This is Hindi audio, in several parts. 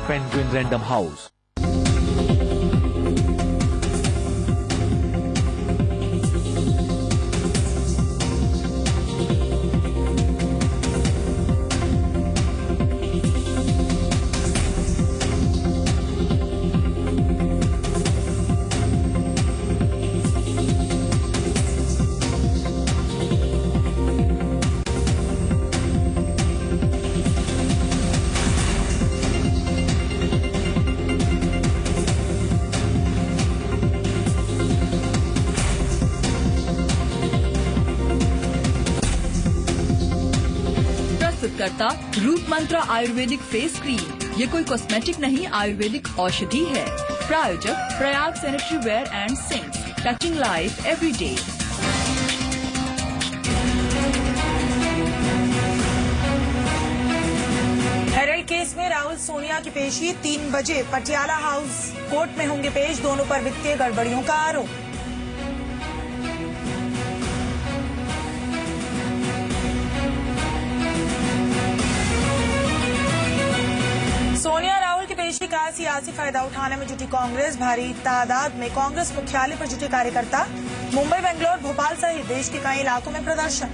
Penguin Random House. करता root Mantra ayurvedic face cream. ये कोई कॉस्मेटिक नहीं, आयुर्वेदिक औषधि है। प्रायोजक Prayag sanitary ware and sinks, touching life every day. Herald case में राहुल सोनिया की पेशी 3 बजे पटियाला हाउस कोर्ट में होंगे पेश। दोनों पर वित्तीय गड़बड़ियों का आरोप। सोनिया राहुल की पेशी का सियासी फायदा उठाने में जुटी कांग्रेस। भारी तादाद में कांग्रेस मुख्यालय पर जुटे कार्यकर्ता। मुंबई, बेंगलोर, भोपाल सहित देश के कई इलाकों में प्रदर्शन।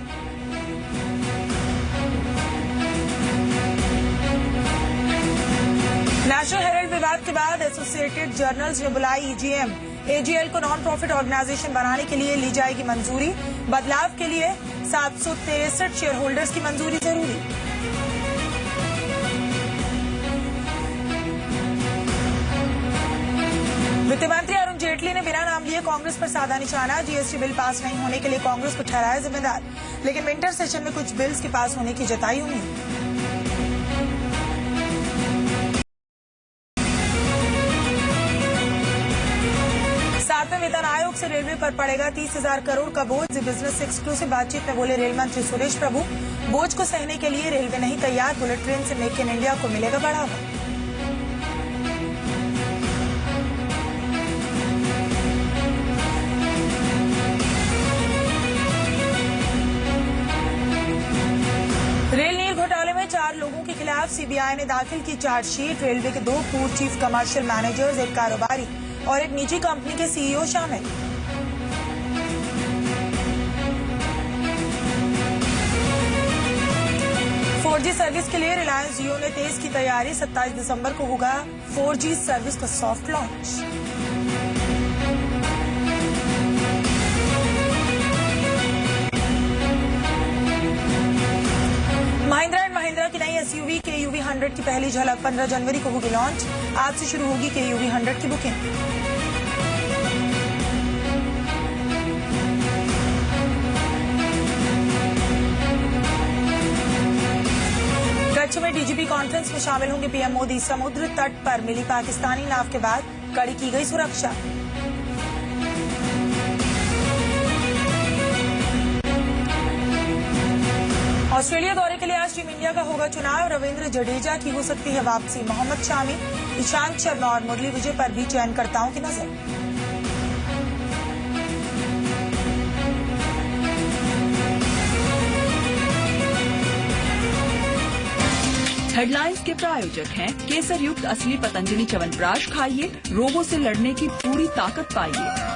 नेशनल हेरल्ड विवाद के बाद एसोसिएटेड जर्नल्स ने बुलाई ईजीएम। एजीएल को नॉन प्रॉफिट ऑर्गेनाइजेशन बनाने के लिए ली जाएगी मंजूरी। बदलाव के लिए 763 शेयर होल्डर्स की मंजूरी जरूरी। वित्त मंत्री अरुण जेटली ने बिना नाम लिए कांग्रेस पर साधा निशाना। जीएसटी बिल पास नहीं होने के लिए कांग्रेस को ठहराया जिम्मेदार, लेकिन विंटर सेशन में कुछ बिल्स के पास होने की जताई उम्मीद। सातवें वेतन आयोग से रेलवे पर पड़ेगा 30,000 करोड़ का बोझ। बिजनेस से एक्सक्लूसिव बातचीत में बोले रेल मंत्री सुरेश प्रभु। बोझ को सहने के लिए रेलवे नहीं तैयार। बुलेट ट्रेन से मेक इन इंडिया को मिलेगा बढ़ावा। रेल नील घोटाले में 4 लोगों के खिलाफ सीबीआई ने दाखिल की चार्जशीट। रेलवे के 2 पूर्व चीफ कमर्शियल मैनेजर्स, एक कारोबारी और एक निजी कंपनी के सीईओ शामिल। फोर जी सर्विस के लिए रिलायंस जियो ने तेज की तैयारी। 27 दिसंबर को होगा 4G सर्विस का soft launch. Mahindra and Mahindra की नई एसयूवी KUV 100 की पहली झलक 15 जनवरी को होगी लॉन्च। आज से शुरू होगी KUV 100 की बुकिंग। कच्छ में डीजीपी कॉन्फ्रेंस में शामिल होंगे पीएम मोदी। समुद्र तट पर मिली पाकिस्तानी नाव के बाद कड़ी की गई सुरक्षा। ऑस्ट्रेलिया दौरे के लिए आज टीम इंडिया का होगा चुनाव। रविंद्र जडेजा की हो सकती है वापसी। मोहम्मद शामी, ईशांत शर्मा और मुरली विजय पर भी चयनकर्ताओं की नजर। हेडलाइंस के प्रायोजक हैं केसर युक्त असली पतंजलि च्यवनप्राश खाइए, रोगों से लड़ने की पूरी ताकत पाइए।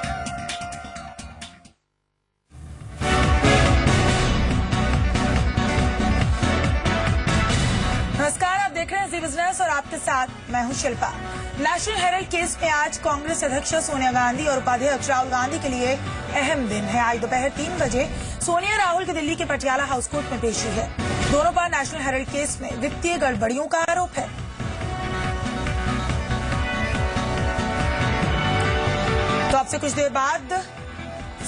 बिजनेस और आपके साथ मैं हूं शिल्पा। नेशनल हेरल्ड केस में आज कांग्रेस अध्यक्ष सोनिया गांधी और उपाध्यक्ष राहुल गांधी के लिए अहम दिन है। आज दोपहर 3 बजे सोनिया राहुल की दिल्ली के पटियाला हाउस कोर्ट में पेशी है। दोनों पर नेशनल हेरल्ड केस में वित्तीय गड़बड़ियों का आरोप है। तो अब से कुछ देर बाद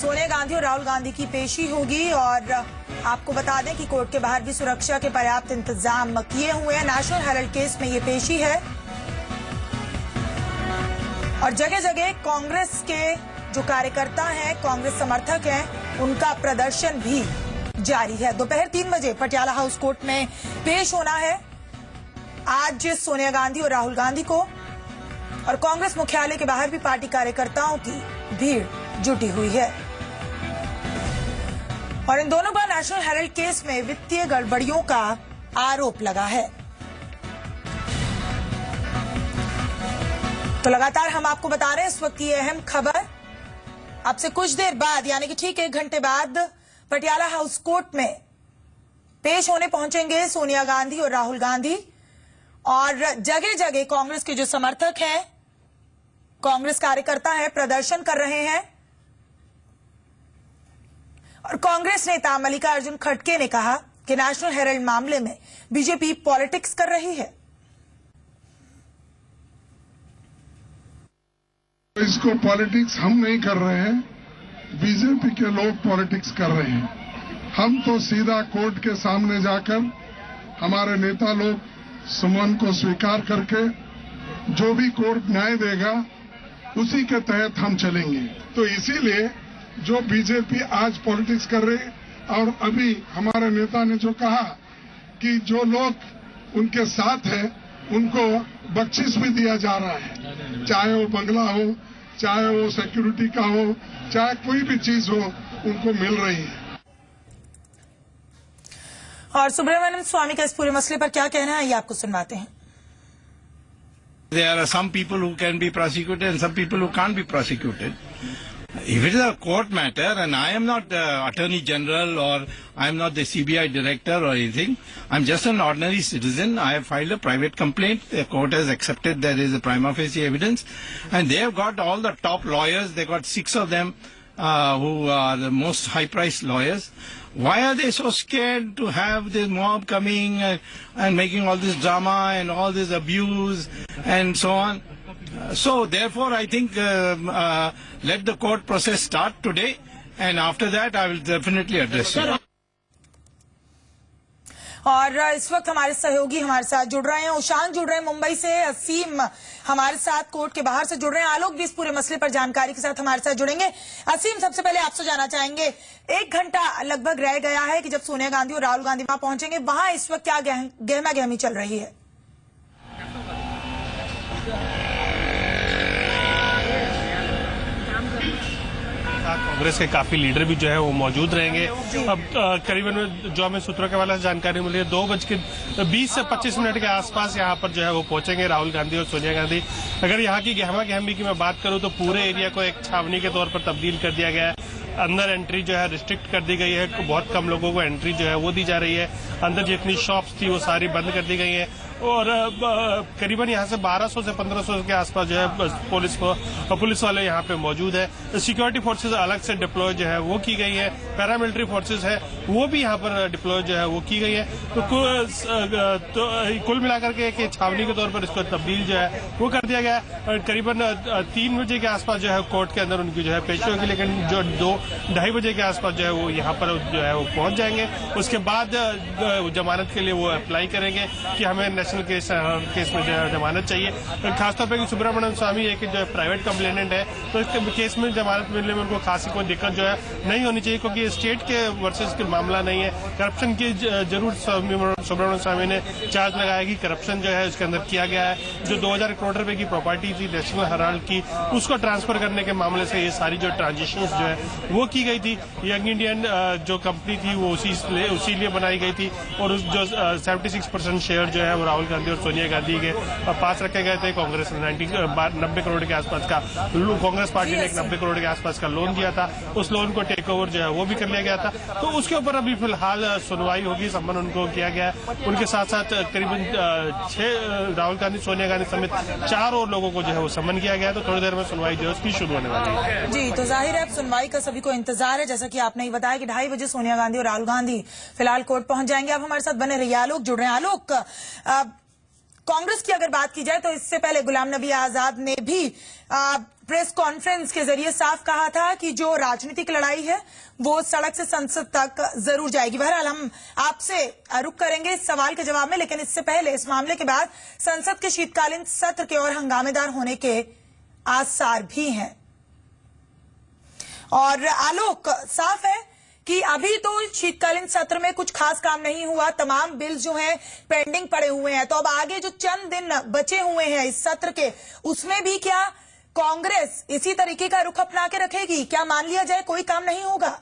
सोनिया गांधी और राहुल गांधी की पेशी होगी और आपको बता दें कि कोर्ट के बाहर भी सुरक्षा के पर्याप्त इंतजाम किए हुए हैं। नेशनल हेरल्ड केस में ये पेशी है और जगह जगह कांग्रेस के जो कार्यकर्ता हैं, कांग्रेस समर्थक हैं, उनका प्रदर्शन भी जारी है। दोपहर 3 बजे पटियाला हाउस कोर्ट में पेश होना है आज सोनिया गांधी और राहुल गांधी को। और कांग्रेस मुख्यालय के बाहर भी पार्टी कार्यकर्ताओं की भीड़ जुटी हुई है और इन दोनों पर नेशनल हेरल्ड केस में वित्तीय गड़बड़ियों का आरोप लगा है। तो लगातार हम आपको बता रहे हैं इस वक्त की अहम खबर। अब से कुछ देर बाद यानी कि ठीक 1 घंटे बाद पटियाला हाउस कोर्ट में पेश होने पहुंचेंगे सोनिया गांधी और राहुल गांधी। और जगह जगह कांग्रेस के जो समर्थक हैं, कांग्रेस कार्यकर्ता हैं, प्रदर्शन कर रहे हैं। और कांग्रेस नेता मल्लिकार्जुन खड़गे ने कहा कि नेशनल हेराल्ड मामले में बीजेपी पॉलिटिक्स कर रही है। इसको पॉलिटिक्स हम नहीं कर रहे हैं, बीजेपी के लोग पॉलिटिक्स कर रहे हैं। हम तो सीधा कोर्ट के सामने जाकर हमारे नेता लोग सुमन को स्वीकार करके जो भी कोर्ट न्याय देगा उसी के तहत हम चलेंगे। तो इसीलिए जो बीजेपी आज पॉलिटिक्स कर रही, और अभी हमारे नेता ने जो कहा कि जो लोग उनके साथ है उनको बख्शिश भी दिया जा रहा है, चाहे वो बंगला हो, चाहे वो सिक्योरिटी का हो, चाहे कोई भी चीज हो, उनको मिल रही है। और सुब्रमण्यम स्वामी का इस पूरे मसले पर क्या कहना है, ये आपको सुनवाते हैं। There are some people who can be prosecuted and some people who can't be prosecuted. If it is a court matter, and I am not Attorney General or I am not the CBI Director or anything, I am just an ordinary citizen. I have filed a private complaint. The court has accepted there is a prima facie evidence, and they have got all the top lawyers. They got 6 of them who are the most high-priced lawyers. Why are they so scared to have this mob coming and making all this drama and all this abuse and so on? So therefore I think let the court process start today, and after that I will definitely address it. और इस वक्त हमारे सहयोगी हमारे साथ जुड़ रहे हैं। उशांक जुड़ रहे हैं मुंबई से, असीम हमारे साथ कोर्ट के बाहर से जुड़ रहे हैं, आलोक भी इस पूरे मसले पर जानकारी के साथ हमारे साथ जुड़ेंगे। असीम, सबसे पहले आपसे जानना चाहेंगे, 1 घंटा लगभग रह गया है कि जब सोनिया गांधी और राहुल गांधी वहां पहुंचेंगे, वहां इस वक्त क्या गहमा गहमी चल रही है? कांग्रेस के काफी लीडर भी जो है वो मौजूद रहेंगे। अब करीबन जो हमें सूत्रों के हवाले से जानकारी मिली है, 2:20 से 25 मिनट के आसपास यहाँ पर जो है वो पहुंचेंगे राहुल गांधी और सोनिया गांधी। अगर यहाँ की गहमा गहमी की मैं बात करूँ तो पूरे एरिया को एक छावनी के तौर पर तब्दील कर दिया गया है। अंदर एंट्री जो है रिस्ट्रिक्ट कर दी गई है, बहुत कम लोगों को एंट्री जो है वो दी जा रही है। अंदर जितनी शॉप्स थी वो सारी बंद कर दी गई है, और करीबन यहाँ से 1200 से 1500 के आसपास जो है पुलिस वाले यहाँ पे मौजूद है। सिक्योरिटी फोर्सेज अलग से डिप्लॉय जो है वो की गई है, पैरामिलिट्री फोर्सेज है वो भी यहाँ पर डिप्लॉय जो है वो की गई है। तो कुल मिलाकर के एक छावनी के तौर पर इसको तब्दील जो है वो कर दिया गया है। करीबन 3 बजे के आसपास जो है कोर्ट के अंदर उनकी जो है पेशी होगी, लेकिन जो 2-2:30 बजे के आसपास जो है वो यहाँ पर जो है वो पहुंच जाएंगे। उसके बाद जमानत के लिए वो अप्लाई करेंगे कि हमें नेशनल केस में जो है जमानत चाहिए। खासतौर पर सुब्रमण्यम स्वामी एक जो है प्राइवेट कंप्लेनेंट है, तो इस केस में जमानत मिलने में उनको खासी कोई दिक्कत जो है नहीं होनी चाहिए, क्योंकि स्टेट के वर्सेस के मामला नहीं है। करप्शन की जरूर सुब्रमण्यम स्वामी ने चार्ज लगाया कि करप्शन जो है उसके अंदर किया गया है। जो 2000 करोड़ रुपए की प्रॉपर्टी थी नेशनल हेराल्ड की, उसको ट्रांसफर करने के मामले से ये सारी जो ट्रांजेक्शन जो है वो की गई थी। यंग इंडियन जो कंपनी थी वो उसी लिए बनाई गई थी, और उस जो 76% शेयर जो है वो राहुल गांधी और सोनिया गांधी के पास रखे गए थे। कांग्रेस ने 90 करोड़ के आसपास का, कांग्रेस पार्टी ने एक 90 करोड़ के आसपास का लोन दिया था, उस लोन को टेक ओवर जो है वो भी कर लिया गया था। तो उसके ऊपर अभी फिलहाल सुनवाई होगी, सम्मन उनको किया गया है। उनके साथ साथ करीबन 6 राहुल गांधी, सोनिया गांधी समेत 4 और लोगों को जो है वो सम्मन किया गया है। तो थोड़ी देर में सुनवाई जो है उसकी शुरू होने वाली है। जी, तो जाहिर है सुनवाई का सभी को इंतजार है। जैसा कि आपने ही बताया कि 2:30 बजे सोनिया गांधी और राहुल गांधी फिलहाल कोर्ट पहुंच जाएंगे। अब हमारे साथ बने रहिए, आलोक जुड़ रहे हैं। आलोक, कांग्रेस की अगर बात की जाए तो इससे पहले गुलाम नबी आजाद ने भी प्रेस कॉन्फ्रेंस के जरिए साफ कहा था कि जो राजनीतिक लड़ाई है वो सड़क से संसद तक जरूर जाएगी। बहरहाल हम आपसे रुक करेंगे इस सवाल के जवाब में, लेकिन इससे पहले इस मामले के बाद संसद के शीतकालीन सत्र के और हंगामेदार होने के आसार भी हैं। और आलोक, साफ है कि अभी तो शीतकालीन सत्र में कुछ खास काम नहीं हुआ, तमाम बिल्स जो हैं पेंडिंग पड़े हुए हैं। तो अब आगे जो चंद दिन बचे हुए हैं इस सत्र के, उसमें भी क्या कांग्रेस इसी तरीके का रुख अपना के रखेगी? क्या मान लिया जाए कोई काम नहीं होगा?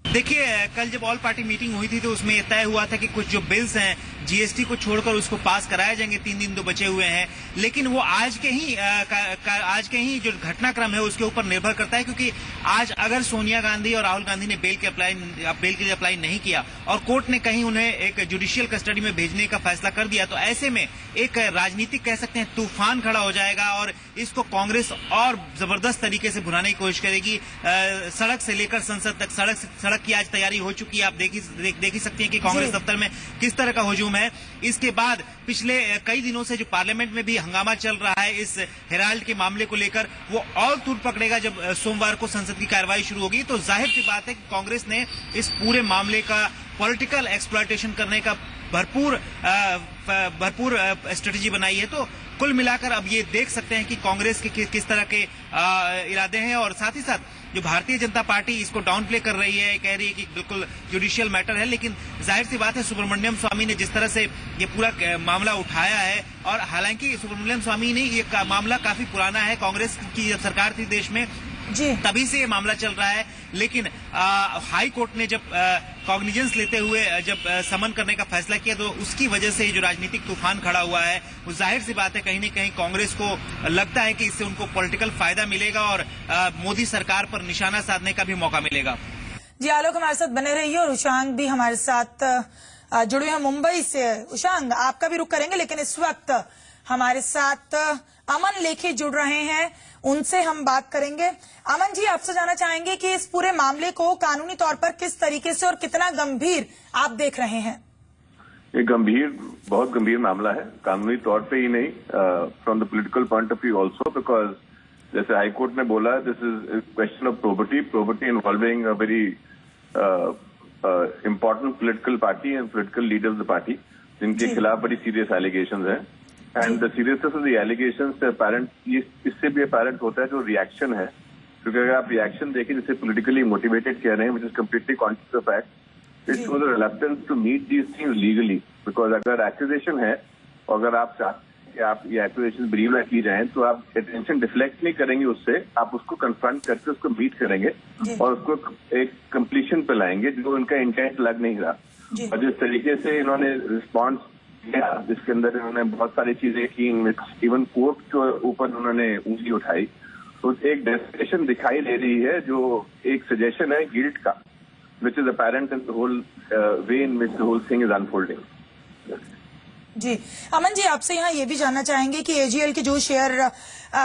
देखिए, कल जब ऑल पार्टी मीटिंग हुई थी तो उसमें यह तय हुआ था कि कुछ जो बिल्स हैं जीएसटी को छोड़कर उसको पास कराए जाएंगे, 3 दिन तो बचे हुए हैं। लेकिन वो आज के ही जो घटनाक्रम है उसके ऊपर निर्भर करता है, क्योंकि आज अगर सोनिया गांधी और राहुल गांधी ने बेल के लिए अप्लाई नहीं किया और कोर्ट ने कहीं उन्हें एक जुडिशियल कस्टडी में भेजने का फैसला कर दिया, तो ऐसे में एक राजनीतिक कह सकते हैं तूफान खड़ा हो जाएगा और इसको कांग्रेस और जबरदस्त तरीके से भुनाने की कोशिश करेगी। सड़क से लेकर संसद तक सड़क की आज तैयारी हो चुकी है। आप देख ही सकती हैं कि कांग्रेस दफ्तर में किस तरह का हुजूम है। इसके बाद पिछले कई दिनों से जो पार्लियामेंट में भी हंगामा चल रहा है इस हेराल्ड के मामले को लेकर, वो और तूल पकड़ेगा जब सोमवार को संसद की कार्रवाई शुरू होगी। तो जाहिर सी बात है कि कांग्रेस ने इस पूरे मामले का पॉलिटिकल एक्सप्लॉयटेशन करने का भरपूर स्ट्रेटेजी बनाई है। तो कुल मिलाकर अब ये देख सकते हैं कि कांग्रेस के किस तरह के इरादे हैं, और साथ ही साथ जो भारतीय जनता पार्टी इसको डाउन प्ले कर रही है, कह रही है कि बिल्कुल जुडिशियल मैटर है। लेकिन जाहिर सी बात है सुब्रमण्यम स्वामी ने जिस तरह से ये पूरा मामला उठाया है, और हालांकि सुब्रमण्यम स्वामी ने ये मामला काफी पुराना है, कांग्रेस की जब सरकार थी देश में जी तभी से ये मामला चल रहा है। लेकिन हाई कोर्ट ने जब कॉग्निजेंस लेते हुए जब समन करने का फैसला किया, तो उसकी वजह से जो राजनीतिक तूफान खड़ा हुआ है, वो जाहिर सी बात है कहीं न कहीं कांग्रेस को लगता है कि इससे उनको पॉलिटिकल फायदा मिलेगा और मोदी सरकार पर निशाना साधने का भी मौका मिलेगा। जी आलोक हमारे साथ बने रहिए, और उशांग भी हमारे साथ जुड़े हैं मुंबई से। उशांग, आपका भी रुख करेंगे, लेकिन इस वक्त हमारे साथ अमन लेखी जुड़ रहे हैं, उनसे हम बात करेंगे। अमन जी, आपसे जानना चाहेंगे कि इस पूरे मामले को कानूनी तौर पर किस तरीके से और कितना गंभीर आप देख रहे हैं? ये बहुत गंभीर मामला है, कानूनी तौर पे ही नहीं, from the political point of view also, because जैसे हाई कोर्ट ने बोला, this is question of property involving a very important political party and political leader of the party, जिनके खिलाफ बड़ी सीरियस एलिगेशंस हैं। And the seriousness of the allegations apparent, इससे भी अपेरेंट होता है जो रिएक्शन है, क्योंकि अगर आप रिएक्शन देखें जिसे पॉलिटिकली मोटिवेटेड कह रहे हैं, which is completely conscious of fact, it shows a reluctance to meet these things legally, because अगर एक्यूजेशन है और अगर आप चाहते हैं कि आप ये एक्यूजेशन बिलीव ना की जाए, तो आप अटेंशन डिफ्लेक्ट नहीं करेंगे उससे, आप उसको कन्फ्रंट करके उसको मीट करेंगे और उसको एक कंप्लीशन पे लाएंगे जो उनका इंटेंट लग नहीं रहा। और जिस तरीके से इन्होंने रिस्पॉन्स किया, जिसके अंदर इन्होंने बहुत सारी चीजें की, इवन कोर्ट के ऊपर उन्होंने उंगली उठाई, तो एक डेस्परेशन दिखाई दे रही है, जो एक सजेशन है गिल्ट का, which is apparent in the whole way in which the whole thing is unfolding. जी अमन जी, आपसे यहाँ ये भी जानना चाहेंगे कि एजीएल के जो शेयर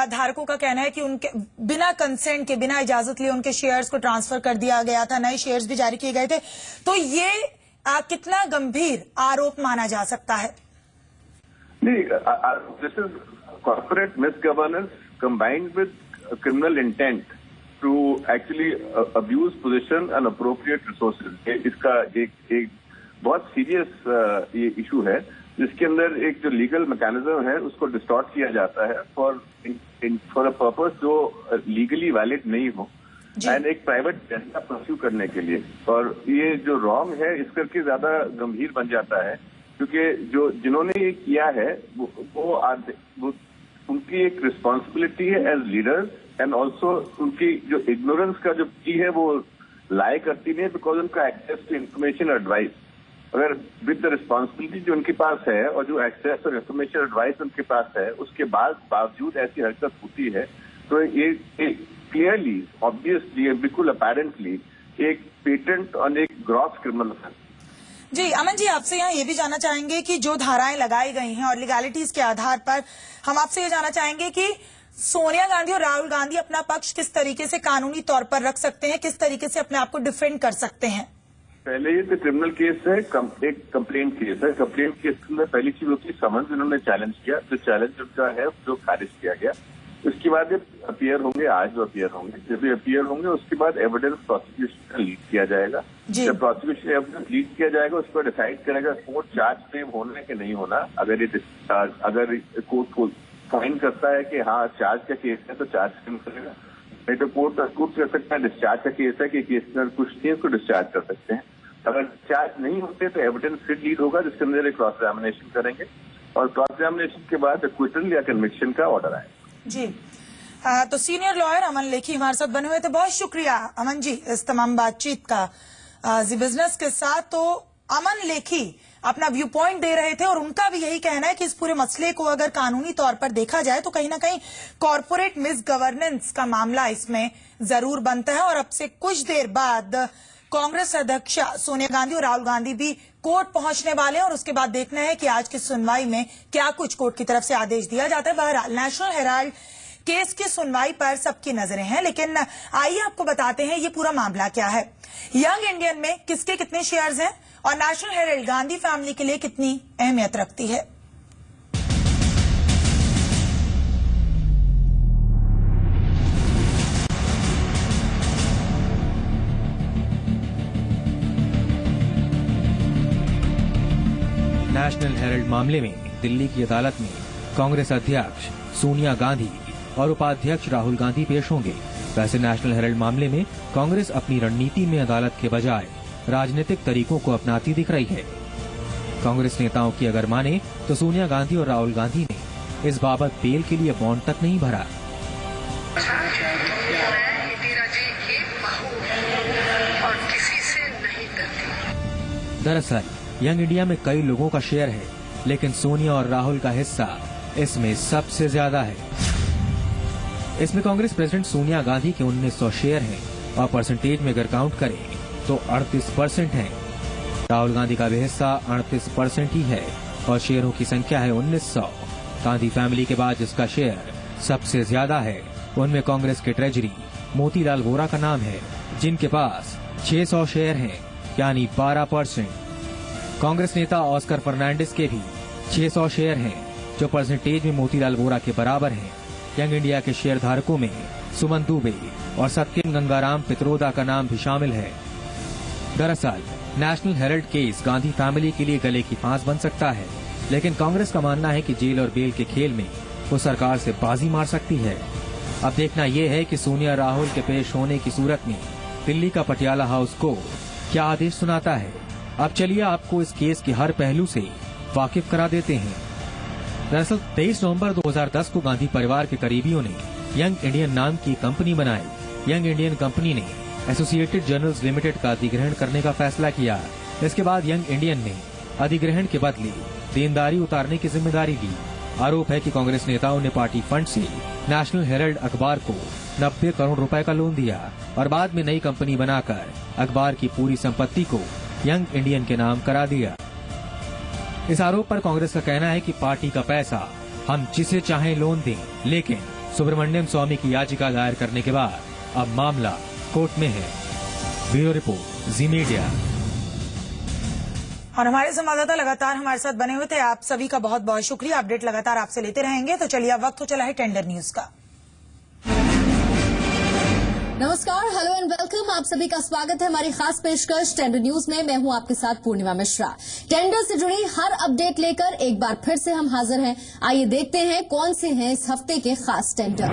धारकों का कहना है कि उनके बिना कंसेंट के, बिना इजाजत लिए उनके शेयर्स को ट्रांसफर कर दिया गया था, नए शेयर्स भी जारी किए गए थे, तो ये कितना गंभीर आरोप माना जा सकता है? नहीं, this is corporate misgovernance combined with criminal intent to actually abuse position and appropriate resources. इसका एक बहुत सीरियस ये इशू है, जिसके अंदर एक जो लीगल मैकेनिज्म है उसको डिस्टॉर्ट किया जाता है फॉर अ पर्पस जो लीगली वैलिड नहीं हो, एंड एक प्राइवेट एजेंडा परस्यू करने के लिए। और ये जो रॉन्ग है इस करके ज्यादा गंभीर बन जाता है, क्योंकि जिन्होंने ये किया है वो उनकी एक रिस्पॉन्सिबिलिटी है एज लीडर्स, एंड ऑल्सो उनकी जो इग्नोरेंस का जो की है वो लाई करती नहीं है, बिकॉज उनका एक्सेस टू इन्फॉर्मेशन एडवाइस, अगर विद द रिस्पॉन्सिबिलिटी जो उनके पास है और जो एक्सेस और इन्फॉर्मेशन एडवाइस उनके पास है, उसके बावजूद ऐसी हरकत होती है, तो ये क्लियरली, ऑब्वियसली, बिल्कुल अपेरेंटली एक पेटेंट और एक ग्रॉस क्रिमिनल ऑफेंस। जी अमन जी, आपसे यहाँ ये भी जानना चाहेंगे कि जो धाराएं लगाई गई हैं और लीगैलिटीज के आधार पर हम आपसे ये जानना चाहेंगे कि सोनिया गांधी और राहुल गांधी अपना पक्ष किस तरीके से कानूनी तौर पर रख सकते हैं, किस तरीके से अपने आप को डिफेंड कर सकते हैं? पहले ये तो क्रिमिनल केस है, एक कंप्लेंट केस है। कंप्लेंट केस के अंदर पहली चीज होती है समन्स, इन्होंने चैलेंज किया, जो चैलेंज उनका है जो खारिज किया गया। उसके बाद जब अपियर होंगे, आज जो अपियर होंगे, जब ये अपियर होंगे उसके बाद एविडेंस प्रोसिक्यूशन का लीड किया जाएगा। जब प्रोसिक्यूशन एविडेंस लीड किया जाएगा उस पर डिसाइड करेगा कोर्ट चार्ज फ्रेम होना है कि नहीं होना। अगर कोर्ट को फाइन करता है कि हाँ चार्ज का केस है तो चार्ज फ्रेम करेगा, नहीं तो कोर्ट कर सकता है डिस्चार्ज का केस है कि केस में कुछ नहीं उसको डिस्चार्ज कर सकते हैं। अगर डिस्चार्ज नहीं होते तो एविडेंस फिर लीड होगा, जिसके अंदर एक क्रॉस एग्जामिनेशन करेंगे और क्रॉस एग्जामिनेशन के बाद एक्विटल या कन्विक्शन का ऑर्डर आएगा। जी तो सीनियर लॉयर अमन लेखी हमारे साथ बने हुए थे। बहुत शुक्रिया अमन जी इस तमाम बातचीत का जी बिजनेस के साथ। तो अमन लेखी अपना व्यू पॉइंट दे रहे थे और उनका भी यही कहना है कि इस पूरे मसले को अगर कानूनी तौर पर देखा जाए तो कहीं ना कहीं कॉर्पोरेट मिस गवर्नेंस का मामला इसमें जरूर बनता है। और अब से कुछ देर बाद कांग्रेस अध्यक्ष सोनिया गांधी और राहुल गांधी भी कोर्ट पहुंचने वाले हैं और उसके बाद देखना है कि आज की सुनवाई में क्या कुछ कोर्ट की तरफ से आदेश दिया जाता है। बहरहाल नेशनल हेराल्ड केस की सुनवाई पर सबकी नजरें हैं, लेकिन आइए आपको बताते हैं ये पूरा मामला क्या है। यंग इंडियन में किसके कितने शेयर्स हैं और नेशनल हेराल्ड गांधी फैमिली के लिए कितनी अहमियत रखती है। नेशनल हेराल्ड मामले में दिल्ली की अदालत में कांग्रेस अध्यक्ष सोनिया गांधी और उपाध्यक्ष राहुल गांधी पेश होंगे। वैसे नेशनल हेराल्ड मामले में कांग्रेस अपनी रणनीति में अदालत के बजाय राजनीतिक तरीकों को अपनाती दिख रही है। कांग्रेस नेताओं की अगर माने तो सोनिया गांधी और राहुल गांधी ने इस बाबत बेल के लिए बॉन्ड तक नहीं भरा। दरअसल यंग इंडिया में कई लोगों का शेयर है, लेकिन सोनिया और राहुल का हिस्सा इसमें सबसे ज्यादा है। इसमें कांग्रेस प्रेसिडेंट सोनिया गांधी के 1900 शेयर हैं और परसेंटेज में अगर काउंट करें तो 38% है। राहुल गांधी का भी हिस्सा 38% ही है और शेयरों की संख्या है 1900। गांधी फैमिली के बाद जिसका शेयर सबसे ज्यादा है उनमें कांग्रेस के ट्रेजरी मोतीलाल वोरा का नाम है, जिनके पास 600 शेयर हैं, यानी 12%। कांग्रेस नेता ऑस्कर फर्नांडिस के भी 600 शेयर हैं, जो परसेंटेज में मोतीलाल वोरा के बराबर हैं। यंग इंडिया के शेयर धारकों में सुमन दुबे और सत्यम गंगाराम पित्रोदा का नाम भी शामिल है। दरअसल national Herald case Gandhi family के लिए गले की फांस बन सकता है, लेकिन कांग्रेस का मानना है कि जेल और बेल के खेल में वो सरकार से बाजी मार सकती है। अब देखना यह है कि सोनिया राहुल के पेश होने की सूरत में दिल्ली का पटियाला हाउस कोर्ट क्या आदेश सुनाता है। अब चलिए आपको इस केस के हर पहलू से वाकिफ करा देते हैं। दरअसल 23 नवंबर 2010 को गांधी परिवार के करीबियों ने यंग इंडियन नाम की कंपनी बनाई। यंग इंडियन कंपनी ने एसोसिएटेड जर्नल्स लिमिटेड का अधिग्रहण करने का फैसला किया। इसके बाद यंग इंडियन ने अधिग्रहण के बदले देनदारी उतारने की जिम्मेदारी ली। आरोप है कि कांग्रेस नेताओं ने पार्टी फंड से नेशनल हेराल्ड अखबार को 90 करोड़ रुपए का लोन दिया और बाद में नई कंपनी बनाकर अखबार की पूरी संपत्ति को यंग इंडियन के नाम करा दिया। इस आरोप पर कांग्रेस का कहना है कि पार्टी का पैसा हम जिसे चाहें लोन दें, लेकिन सुब्रमण्यम स्वामी की याचिका दायर करने के बाद अब मामला कोर्ट में है। ब्यूरो रिपोर्ट, जी मीडिया। और हमारे संवाददाता लगातार हमारे साथ बने हुए थे। आप सभी का बहुत बहुत शुक्रिया। अपडेट लगातार आपसे लेते रहेंगे। तो चलिए अब वक्त हो चला है टेंडर न्यूज का। नमस्कार, हेलो एंड वेलकम। आप सभी का स्वागत है हमारी खास पेशकश टेंडर न्यूज में। मैं हूं आपके साथ पूर्णिमा मिश्रा। टेंडर से जुड़ी हर अपडेट लेकर एक बार फिर से हम हाजिर हैं। आइए देखते हैं कौन से हैं इस हफ्ते के खास tender.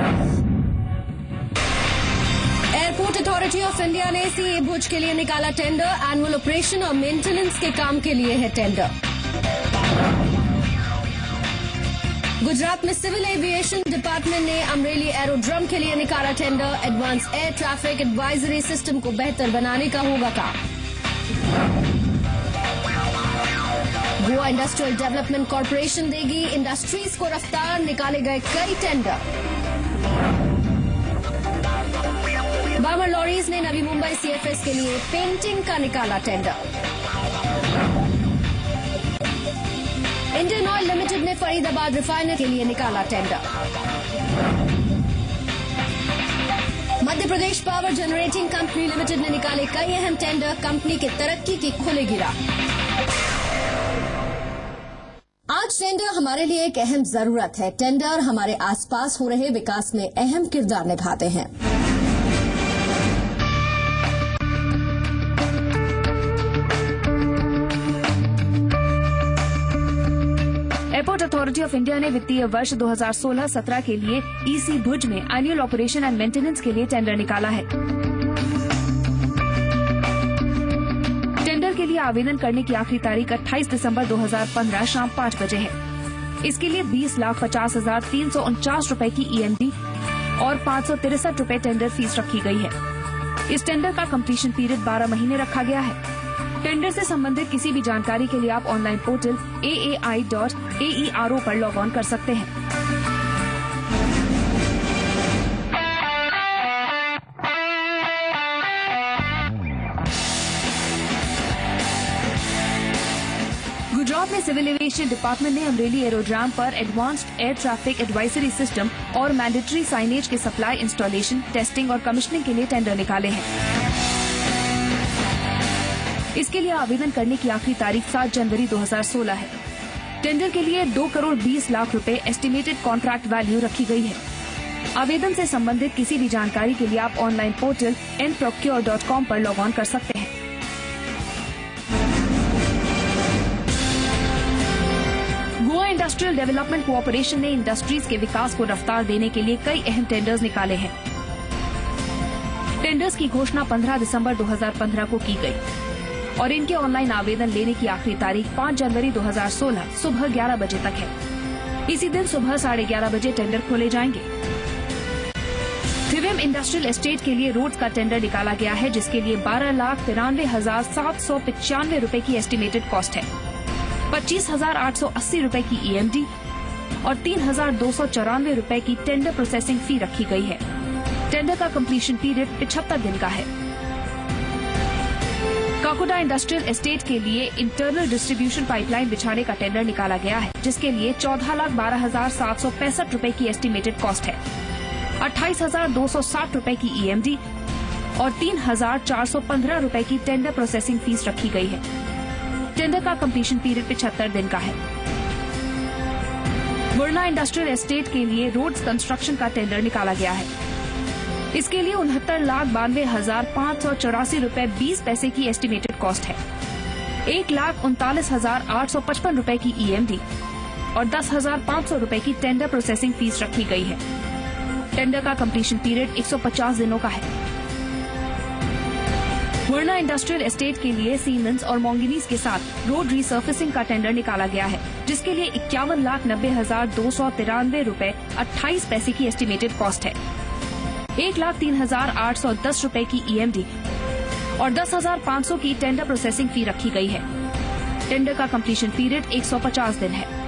Airport authority of India ने सीए भुज के लिए निकाला टेंडर। एनुअल ऑपरेशन और मेंटेनेंस के काम के लिए है टेंडर। गुजरात में सिविल एविएशन डिपार्टमेंट ने अमरेली एरोड्रम के लिए निकाला tender. Advance air traffic advisory system को बेहतर बनाने का होगा काम। गोवा इंडस्ट्रियल डेवलपमेंट कॉर्पोरेशन देगी इंडस्ट्रीज को रफ्तार। निकाले गए कई टेंडर। बामर लॉरीज ने नवी मुंबई सीएफएस के लिए पेंटिंग का निकाला टेंडर। इंडियन ऑयल लिमिटेड ने फरीदाबाद रिफाइनरी के लिए निकाला tender. Madhya Pradesh power generating company limited ने निकाले कई अहम टेंडर। कंपनी की तरक्की की खुलेगी राह। आज टेंडर हमारे लिए एक अहम जरूरत है। टेंडर हमारे आसपास हो रहे विकास में अहम किरदार निभाते हैं। एयरपोर्ट अथॉरिटी ऑफ इंडिया ने वित्तीय वर्ष 2016-17 के लिए ईसी भुज में एनुअल ऑपरेशन एंड मेंटेनेंस के लिए टेंडर निकाला है। टेंडर के लिए आवेदन करने की आखिरी तारीख 28 दिसंबर 2015 शाम 5 बजे है। इसके लिए 20,50,349 रूपये की ईएमडी और 563 रूपये टेंडर फीस रखी गई है। इस टेंडर का कंप्लीशन पीरियड 12 महीने रखा गया है। टेंडर से संबंधित किसी भी जानकारी के लिए आप ऑनलाइन पोर्टल aai.aero पर लॉग ऑन कर सकते हैं। गुजरात में सिविल एविएशन डिपार्टमेंट ने अमरेली एरोड्राम पर advanced air traffic advisory system और मैंडेटरी साइनेज के सप्लाई, इंस्टॉलेशन, टेस्टिंग और कमीशनिंग के लिए टेंडर निकाले हैं। इसके लिए आवेदन करने की आखिरी तारीख 7 जनवरी 2016 है। टेंडर के लिए 2 करोड़ 20 लाख रुपए एस्टिमेटेड कॉन्ट्रैक्ट वैल्यू रखी गई है। आवेदन से संबंधित किसी भी जानकारी के लिए आप ऑनलाइन पोर्टल nprocure.com पर लॉग ऑन कर सकते हैं। गोवा इंडस्ट्रियल डेवलपमेंट कोऑपरेशन ने इंडस्ट्रीज के विकास को रफ्तार देने के लिए कई अहम टेंडर्स निकाले हैं। टेंडर्स की घोषणा 15 दिसंबर 2015 को की गई और इनके ऑनलाइन आवेदन लेने की आखिरी तारीख 5 जनवरी 2016 सुबह 11 बजे तक है। इसी दिन सुबह 11:30 बजे टेंडर खोले जाएंगे। थिविम इंडस्ट्रियल एस्टेट के लिए रोड्स का टेंडर निकाला गया है, जिसके लिए 12,93,795 रुपए की एस्टिमेटेड कॉस्ट है। 25,880 रुपए की EMD और 3,294 रुपए की टेंडर प्रोसेसिंग फी रखी गई है। टेंडर का कंप्लीशन पीरियड 75 दिन का है। काकोडा इंडस्ट्रियल एस्टेट के लिए इंटरनल डिस्ट्रीब्यूशन पाइपलाइन बिछाने का टेंडर निकाला गया है, जिसके लिए 14,12,765 रुपए की एस्टिमेटेड कॉस्ट है। 28,260 रुपए की EMD और 3,415 रुपए की टेंडर प्रोसेसिंग फीस रखी गई है। टेंडर का कंप्लीशन पीरियड 75 दिन का है। मुरला इंडस्ट्रियल एस्टेट के लिए रोड्स कंस्ट्रक्शन का टेंडर निकाला गया है। इसके लिए 69,92,584 रुपए 20 पैसे की एस्टिमेटेड कॉस्ट है। 1,39,855 रुपए की EMD और 10,500 रुपए की टेंडर प्रोसेसिंग फीस रखी गई है। टेंडर का कंप्लीशन पीरियड 150 दिनों का है। मुरला इंडस्ट्रियल एस्टेट के लिए सीमेंस और मोंगिनीज के साथ रोड रीसर्फेसिंग का टेंडर निकाला गया है, जिसके लिए 51,90,293 रुपए 28 पैसे की एस्टिमेटेड कॉस्ट है। 1,03,810 रुपए की EMD और 10,500 की टेंडर प्रोसेसिंग फी रखी गई है। टेंडर का कंप्लीशन पीरियड 150 दिन है।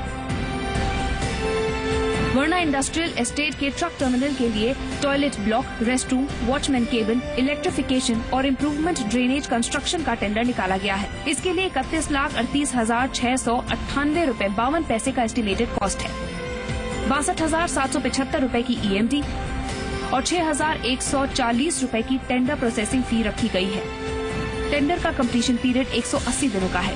वर्णा इंडस्ट्रियल एस्टेट के ट्रक टर्मिनल के लिए toilet block, restroom, watchman cabin, electrification और इम्प्रूवमेंट ड्रेनेज कंस्ट्रक्शन का टेंडर निकाला गया है। इसके लिए 31,38,698 रुपए 52 पैसे का एस्टिमेटेड कॉस्ट है। 62,775 रुपए की EMD और 6,140 रुपए की टेंडर प्रोसेसिंग फी रखी गई है। टेंडर का कंप्लीशन पीरियड 180 दिनों का है।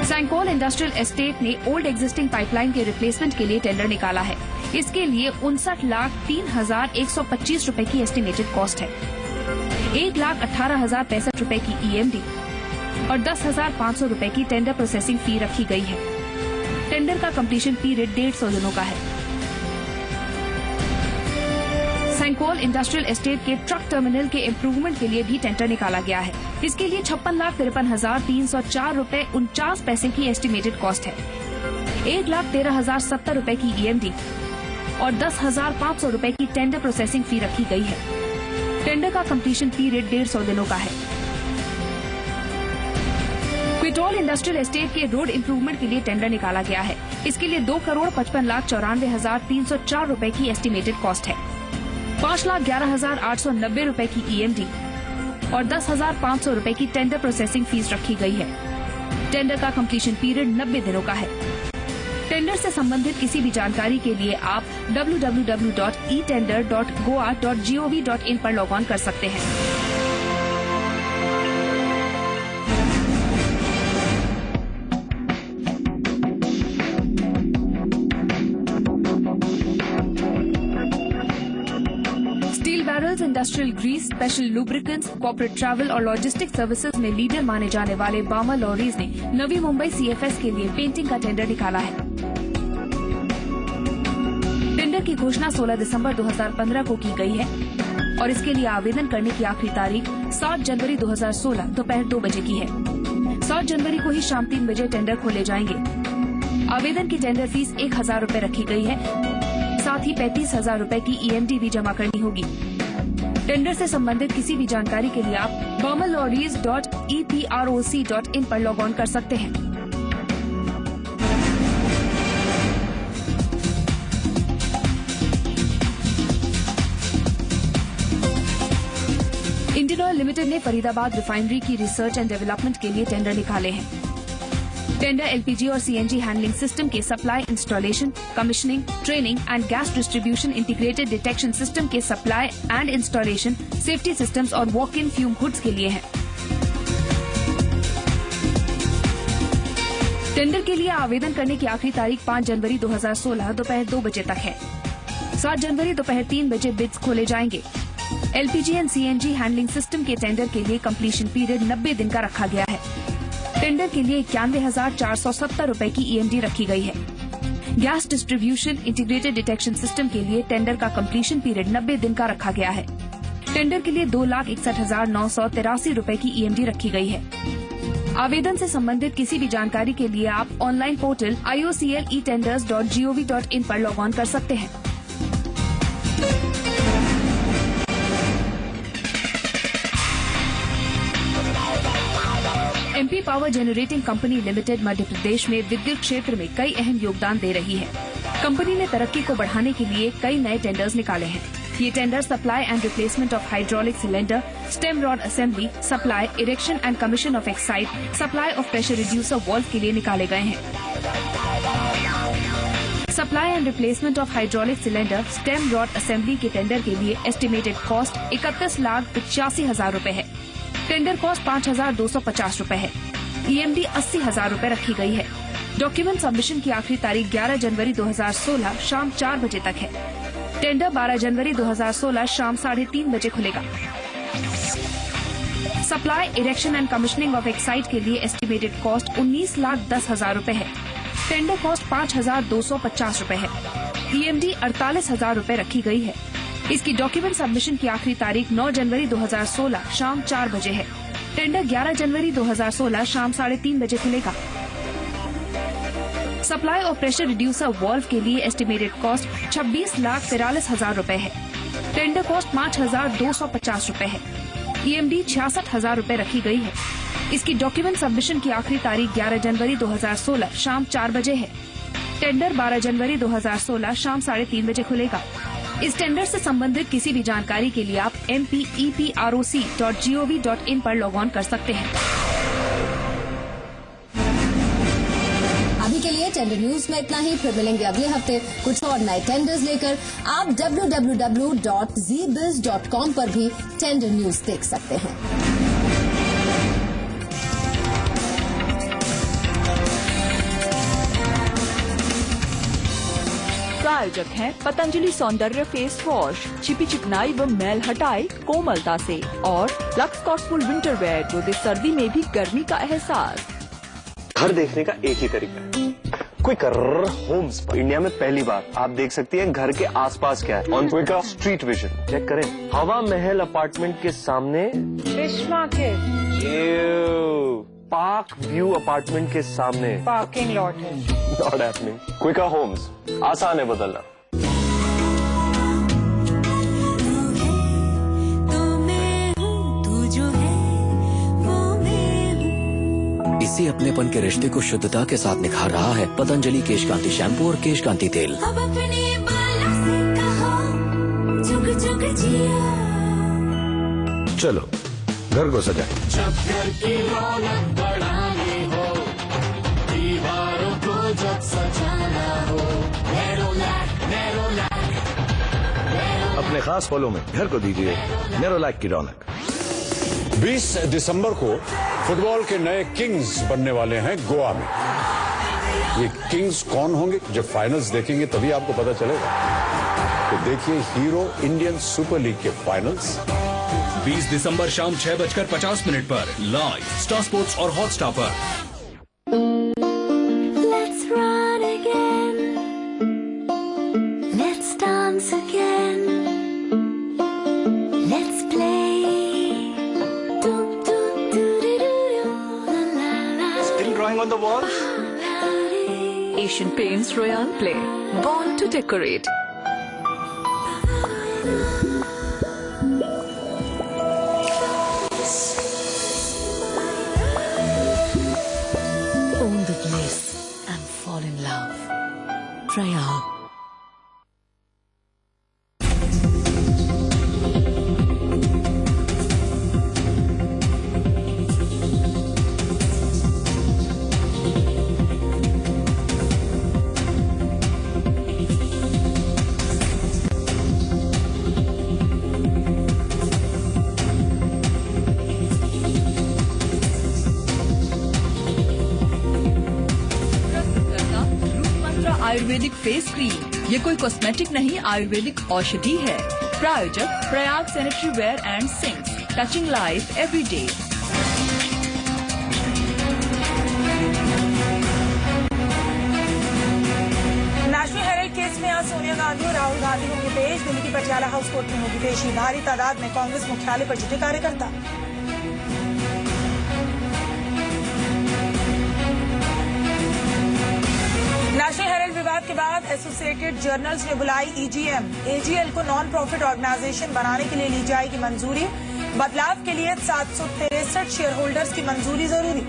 सैंकोल इंडस्ट्रियल एस्टेट ने ओल्ड एग्जिस्टिंग पाइपलाइन के रिप्लेसमेंट के लिए टेंडर निकाला है। इसके लिए 59,03,125 रुपए की एस्टिमेटेड कॉस्ट है। 1,18,065 रुपए की EMD और 10,500 रुपए की टेंडर प्रोसेसिंग फी रखी गई है। टेंडर का कंप्लीशन पीरियड 150 दिनों का है। सैंकोल इंडस्ट्रियल एस्टेट के ट्रक टर्मिनल के इम्प्रूवमेंट के लिए भी टेंडर निकाला गया है। इसके लिए 56,53,304 रुपए 49 पैसे की एस्टिमेटेड कॉस्ट है। 1,13,070 रुपए की EMD और 10,500 रुपए की टेंडर प्रोसेसिंग फी रखी गई है। टेंडर का कंप्लीशन पीरियड 150 दिनों का है। क्विटोल इंडस्ट्रियल एस्टेट के रोड इम्प्रूवमेंट के लिए टेंडर निकाला गया है। इसके लिए 2,55,94,304 रुपए की एस्टिमेटेड कॉस्ट है। 5,11,890 रुपए की EMD और 10,500 रुपए की टेंडर प्रोसेसिंग फीस रखी गई है। टेंडर का कंप्लीशन पीरियड 90 दिनों का है। टेंडर से संबंधित किसी भी जानकारी के लिए आप www.etender.goa.gov.in पर लॉग ऑन कर सकते हैं। Industrial grease, special lubricants, corporate travel और लॉजिस्टिक सर्विसेज में लीडर माने जाने वाले बामा लॉरीज ने नवी मुंबई CFS के लिए पेंटिंग का टेंडर निकाला है। टेंडर की घोषणा 16 दिसंबर 2015 को की गई है और इसके लिए आवेदन करने की आखिरी तारीख 7 जनवरी 2016 दोपहर 2 बजे की है। 7 जनवरी को ही शाम 3 बजे टेंडर खोले जाएंगे। आवेदन की टेंडर फीस 1,000 रुपए रखी गई है। साथ ही 35,000 रुपए की EMD भी जमा करनी होगी। टेंडर से संबंधित किसी भी जानकारी के लिए आप burmalorries.eproc.in पर लॉग ऑन कर सकते हैं। इंडियन ऑयल लिमिटेड ने फरीदाबाद रिफाइनरी की रिसर्च एंड डेवलपमेंट के लिए टेंडर निकाले हैं। टेंडर एलपीजी और सीएनजी हैंडलिंग सिस्टम के supply, installation, commissioning, training and gas distribution integrated detection system के supply and installation, safety systems और वॉक इन फ्यूम हुड्स के लिए हैं। टेंडर के लिए आवेदन करने की आखिरी तारीख 5 जनवरी 2016 दोपहर 2 बजे तक है। 7 जनवरी दोपहर 3 बजे बिड्स खोले जाएंगे। LPG and CNG handling system के टेंडर के लिए कंप्लीशन पीरियड 90 दिन का रखा गया है। टेंडर के लिए 91,470 रूपए की ईएमडी रखी गई है। Gas distribution integrated detection system के लिए टेंडर का कंप्लीशन पीरियड 90 दिन का रखा गया है। टेंडर के लिए 2,61,983 रूपए की ईएमडी रखी गई है। आवेदन से संबंधित किसी भी जानकारी के लिए आप ऑनलाइन पोर्टल iocletenders.gov.in पर लॉग ऑन कर सकते हैं। MP power generating company limited Madhya Pradesh में विद्युत क्षेत्र में कई अहम योगदान दे रही है। कंपनी ने तरक्की को बढ़ाने के लिए कई नए टेंडर्स निकाले हैं। ये tender supply and replacement of hydraulic cylinder, stem rod assembly, supply, erection and commission of Exide, supply of pressure reducer valve के लिए निकाले गए हैं। Supply and replacement of hydraulic cylinder, stem rod assembly के टेंडर के लिए एस्टिमेटेड कॉस्ट 31,85,000 रूपए है। टेंडर कॉस्ट 5,250 रूपए है। ईएमडी 80,000 रूपए रखी गई है। डॉक्यूमेंट सबमिशन की आखिरी तारीख 11 जनवरी 2016 शाम 4 बजे तक है। टेंडर 12 जनवरी 2016 शाम 3:30 बजे खुलेगा। Supply, erection and commissioning of Exide के लिए एस्टिमेटेड कॉस्ट 19,10,000 रूपए है। टेंडर कॉस्ट 5,250 रूपए है। ईएमडी 48,000 रूपए रखी गई है। इसकी डॉक्यूमेंट सबमिशन की आखिरी तारीख 9 जनवरी 2016 शाम 4 बजे है। टेंडर 11 जनवरी 2016 शाम 3:30 बजे खुलेगा। सप्लाई और प्रेशर रिड्यूसर वाल्व के लिए एस्टिमेटेड कॉस्ट 26,43,000 रूपए है। टेंडर कॉस्ट 5,250 रूपए है। ईएमडी 66,000 रूपए रखी गई है। इसकी डॉक्यूमेंट सबमिशन की आखिरी तारीख 11 जनवरी 2016 शाम 4 बजे है। टेंडर 12 जनवरी 2016 शाम 3:30 बजे खुलेगा। इस टेंडर से संबंधित किसी भी जानकारी के लिए आप mpeproc.gov.in पर लॉग ऑन कर सकते हैं। अभी के लिए टेंडर न्यूज में इतना ही। फिर मिलेंगे अगले हफ्ते कुछ और नए टेंडर्स लेकर। आप www.zbiz.com पर भी टेंडर न्यूज देख सकते हैं। प्रायोजक हैं पतंजलि सौंदर्य फेस वॉश, छिपी चिकनाई व मैल हटाए कोमलता से, और लक्स कॉस्टफुल विंटर वेयर जो दे सर्दी में भी गर्मी का एहसास। घर देखने का एक ही तरीका है, क्विकर होम्स पर। इंडिया में पहली बार आप देख सकती हैं घर के आसपास क्या है on Quikr street vision. Check करें, हवा महल अपार्टमेंट के सामने fish market, park view apartment के सामने पार्किंग लॉट है। Not happening. क्विकर होम्स, आसान है बदलना। इसी अपनेपन के रिश्ते को शुद्धता के साथ निखार रहा है पतंजलि केश कांति शैम्पू और केश कांति तेल। अब अपने बालों से कहो, जुग जुग जियो। चलो घर को सजाए। जब घर की रौनक बढ़ानी हो, दीवारों को जब सजाना हो, नेरोलैक, नेरोलैक, अपने खास पलों में घर को दीजिए नेरोलैक की रौनक। 20 दिसंबर को फुटबॉल के नए किंग्स बनने वाले हैं गोवा में। ये किंग्स कौन होंगे जब फाइनल्स देखेंगे तभी आपको पता चलेगा। तो देखिए हीरो इंडियन सुपर लीग के फाइनल्स 20 दिसंबर शाम 6:50 पर लाइव स्टार स्पोर्ट्स और हॉटस्टार पर। Let's run again, let's dance again, let's play. Still drawing on the wall? Asian Paints Royale Play, born to decorate. love. Prayag. Ayurvedic face cream, ये कोई कॉस्मेटिक नहीं, आयुर्वेदिक औषधि है। प्रायोजक Prayag sanitary ware and sinks, touching life every day. National Herald case में आज सोनिया गांधी और राहुल गांधी होंगे पेश। दिल्ली की पटियाला हाउस कोर्ट में होगी पेशी। भारी तादाद में कांग्रेस मुख्यालय पर जुटे कार्यकर्ता। नेशनल हेराल्ड विवाद के बाद एसोसिएटेड जर्नल्स ने बुलाई ईजीएम। एजीएल को नॉन प्रॉफिट ऑर्गेनाइजेशन बनाने के लिए ली जाएगी मंजूरी। बदलाव के लिए 763 शेयर होल्डर्स की मंजूरी जरूरी।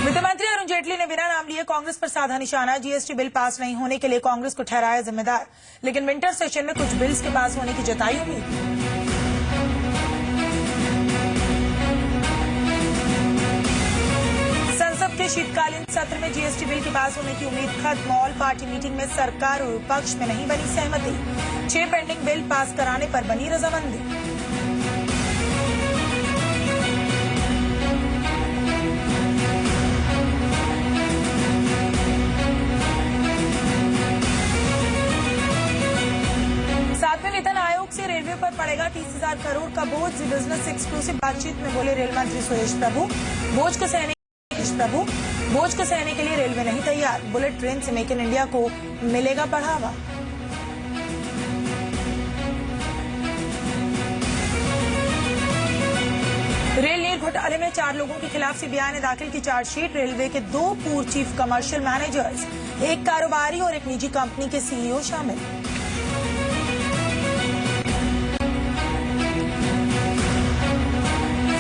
वित्त मंत्री अरुण जेटली ने बिना नाम लिए कांग्रेस पर साधा निशाना। जीएसटी बिल पास नहीं होने के लिए कांग्रेस को ठहराया जिम्मेदार, लेकिन विंटर सेशन में कुछ बिल्स के पास होने की जताई उम्मीद। संसद के शीतकालीन सत्र में जीएसटी बिल के पास होने की उम्मीद खत्म। ऑल पार्टी मीटिंग में सरकार और विपक्ष में नहीं बनी सहमति। 6 पेंडिंग बिल पास कराने पर बनी रजामंदी। सातवें वेतन आयोग से रेलवे पर पड़ेगा 30,000 करोड़ का बोझ। बिजनेस से एक्सक्लूसिव बातचीत में बोले रेल मंत्री सुरेश प्रभु। बोझ को सहने के लिए रेलवे नहीं तैयार। बुलेट ट्रेन से मेक इन इंडिया को मिलेगा बढ़ावा। रेल नील घोटाले में 4 लोगों के खिलाफ सीबीआई ने दाखिल की चार्जशीट। रेलवे के 2 पूर्व चीफ कमर्शियल मैनेजर्स, 1 कारोबारी और 1 निजी कंपनी के सीईओ शामिल।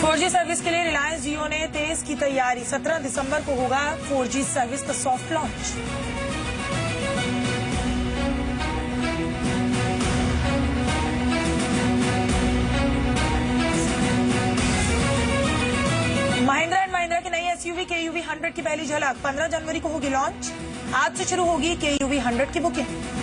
फोरजी सर्विस के लिए रिलायंस जियो ने तेज की तैयारी। 17 दिसंबर को होगा 4G सर्विस का soft launch. Mahindra and Mahindra की नई एसयूवी KUV 100 की पहली झलक 15 जनवरी को होगी लॉन्च। आज से शुरू होगी KUV 100 की बुकिंग।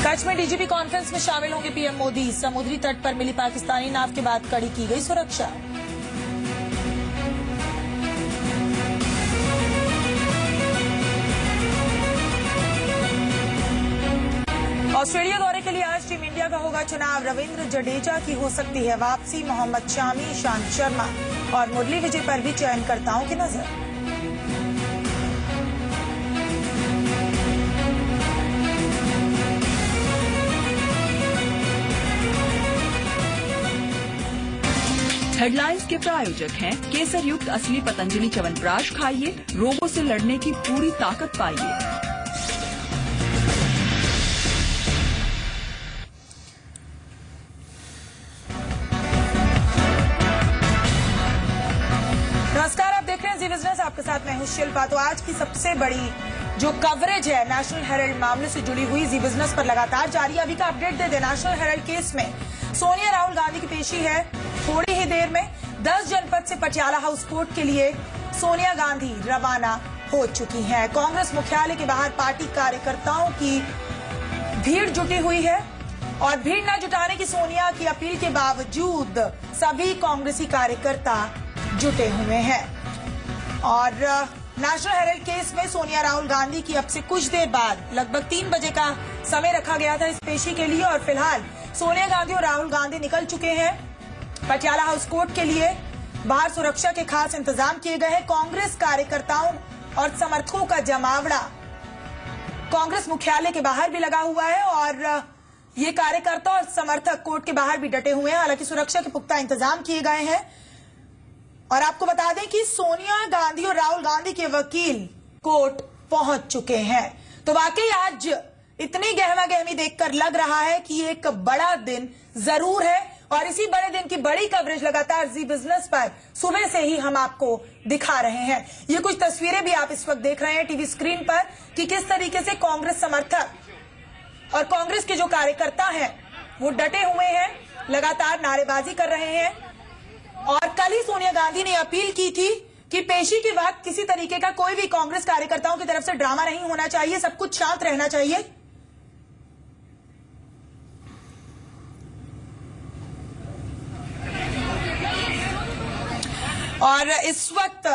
कच्छ में डीजीपी कॉन्फ्रेंस में शामिल होंगे पीएम मोदी। समुद्री तट पर मिली पाकिस्तानी नाव के बाद कड़ी की गई सुरक्षा। ऑस्ट्रेलिया दौरे के लिए आज टीम इंडिया का होगा चुनाव। रविंद्र जडेजा की हो सकती है वापसी। मोहम्मद शामी, ईशांत शर्मा और मुरली विजय पर भी चयनकर्ताओं की नजर। हेडलाइंस के प्रायोजक हैं केसर युक्त असली पतंजलि च्यवनप्राश खाइए, रोगों से लड़ने की पूरी ताकत पाइए। नमस्कार, आप देख रहे हैं जी बिजनेस। आपके साथ मैं हूं शिल्पा। तो आज की सबसे बड़ी जो कवरेज है नेशनल हेराल्ड मामले से जुड़ी हुई जी बिजनेस पर लगातार जारी। अभी का अपडेट दे दे। नेशनल हेराल्ड केस में सोनिया राहुल गांधी की पेशी है थोड़ी ही देर में। 10 जनपद से पटियाला हाउस कोर्ट के लिए सोनिया गांधी रवाना हो चुकी हैं। कांग्रेस मुख्यालय के बाहर पार्टी कार्यकर्ताओं की भीड़ जुटी हुई है और भीड़ न जुटाने की सोनिया की अपील के बावजूद सभी कांग्रेसी कार्यकर्ता जुटे हुए हैं। और नेशनल हेराल्ड केस में सोनिया राहुल गांधी की अब से कुछ देर बाद लगभग 3 बजे का समय रखा गया था इस पेशी के लिए। और फिलहाल सोनिया गांधी और राहुल गांधी निकल चुके हैं पटियाला हाउस कोर्ट के लिए। बाहर सुरक्षा के खास इंतजाम किए गए हैं। कांग्रेस कार्यकर्ताओं और समर्थकों का जमावड़ा कांग्रेस मुख्यालय के बाहर भी लगा हुआ है और ये कार्यकर्ता और समर्थक कोर्ट के बाहर भी डटे हुए हैं। हालांकि सुरक्षा के पुख्ता इंतजाम किए गए हैं। और आपको बता दें कि सोनिया गांधी और राहुल गांधी के वकील कोर्ट पहुंच चुके हैं। तो वाकई आज इतनी गहमा गहमी देखकर लग रहा है कि एक बड़ा दिन जरूर है और इसी बड़े दिन की बड़ी कवरेज लगातार जी बिजनेस पर सुबह से ही हम आपको दिखा रहे हैं। ये कुछ तस्वीरें भी आप इस वक्त देख रहे हैं टीवी स्क्रीन पर कि किस तरीके से कांग्रेस समर्थक और कांग्रेस के जो कार्यकर्ता हैं वो डटे हुए हैं, लगातार नारेबाजी कर रहे हैं। और कल ही सोनिया गांधी ने अपील की थी कि पेशी के वक्त किसी तरीके का कोई भी कांग्रेस कार्यकर्ताओं की तरफ से ड्रामा नहीं होना चाहिए, सब कुछ शांत रहना चाहिए। और इस वक्त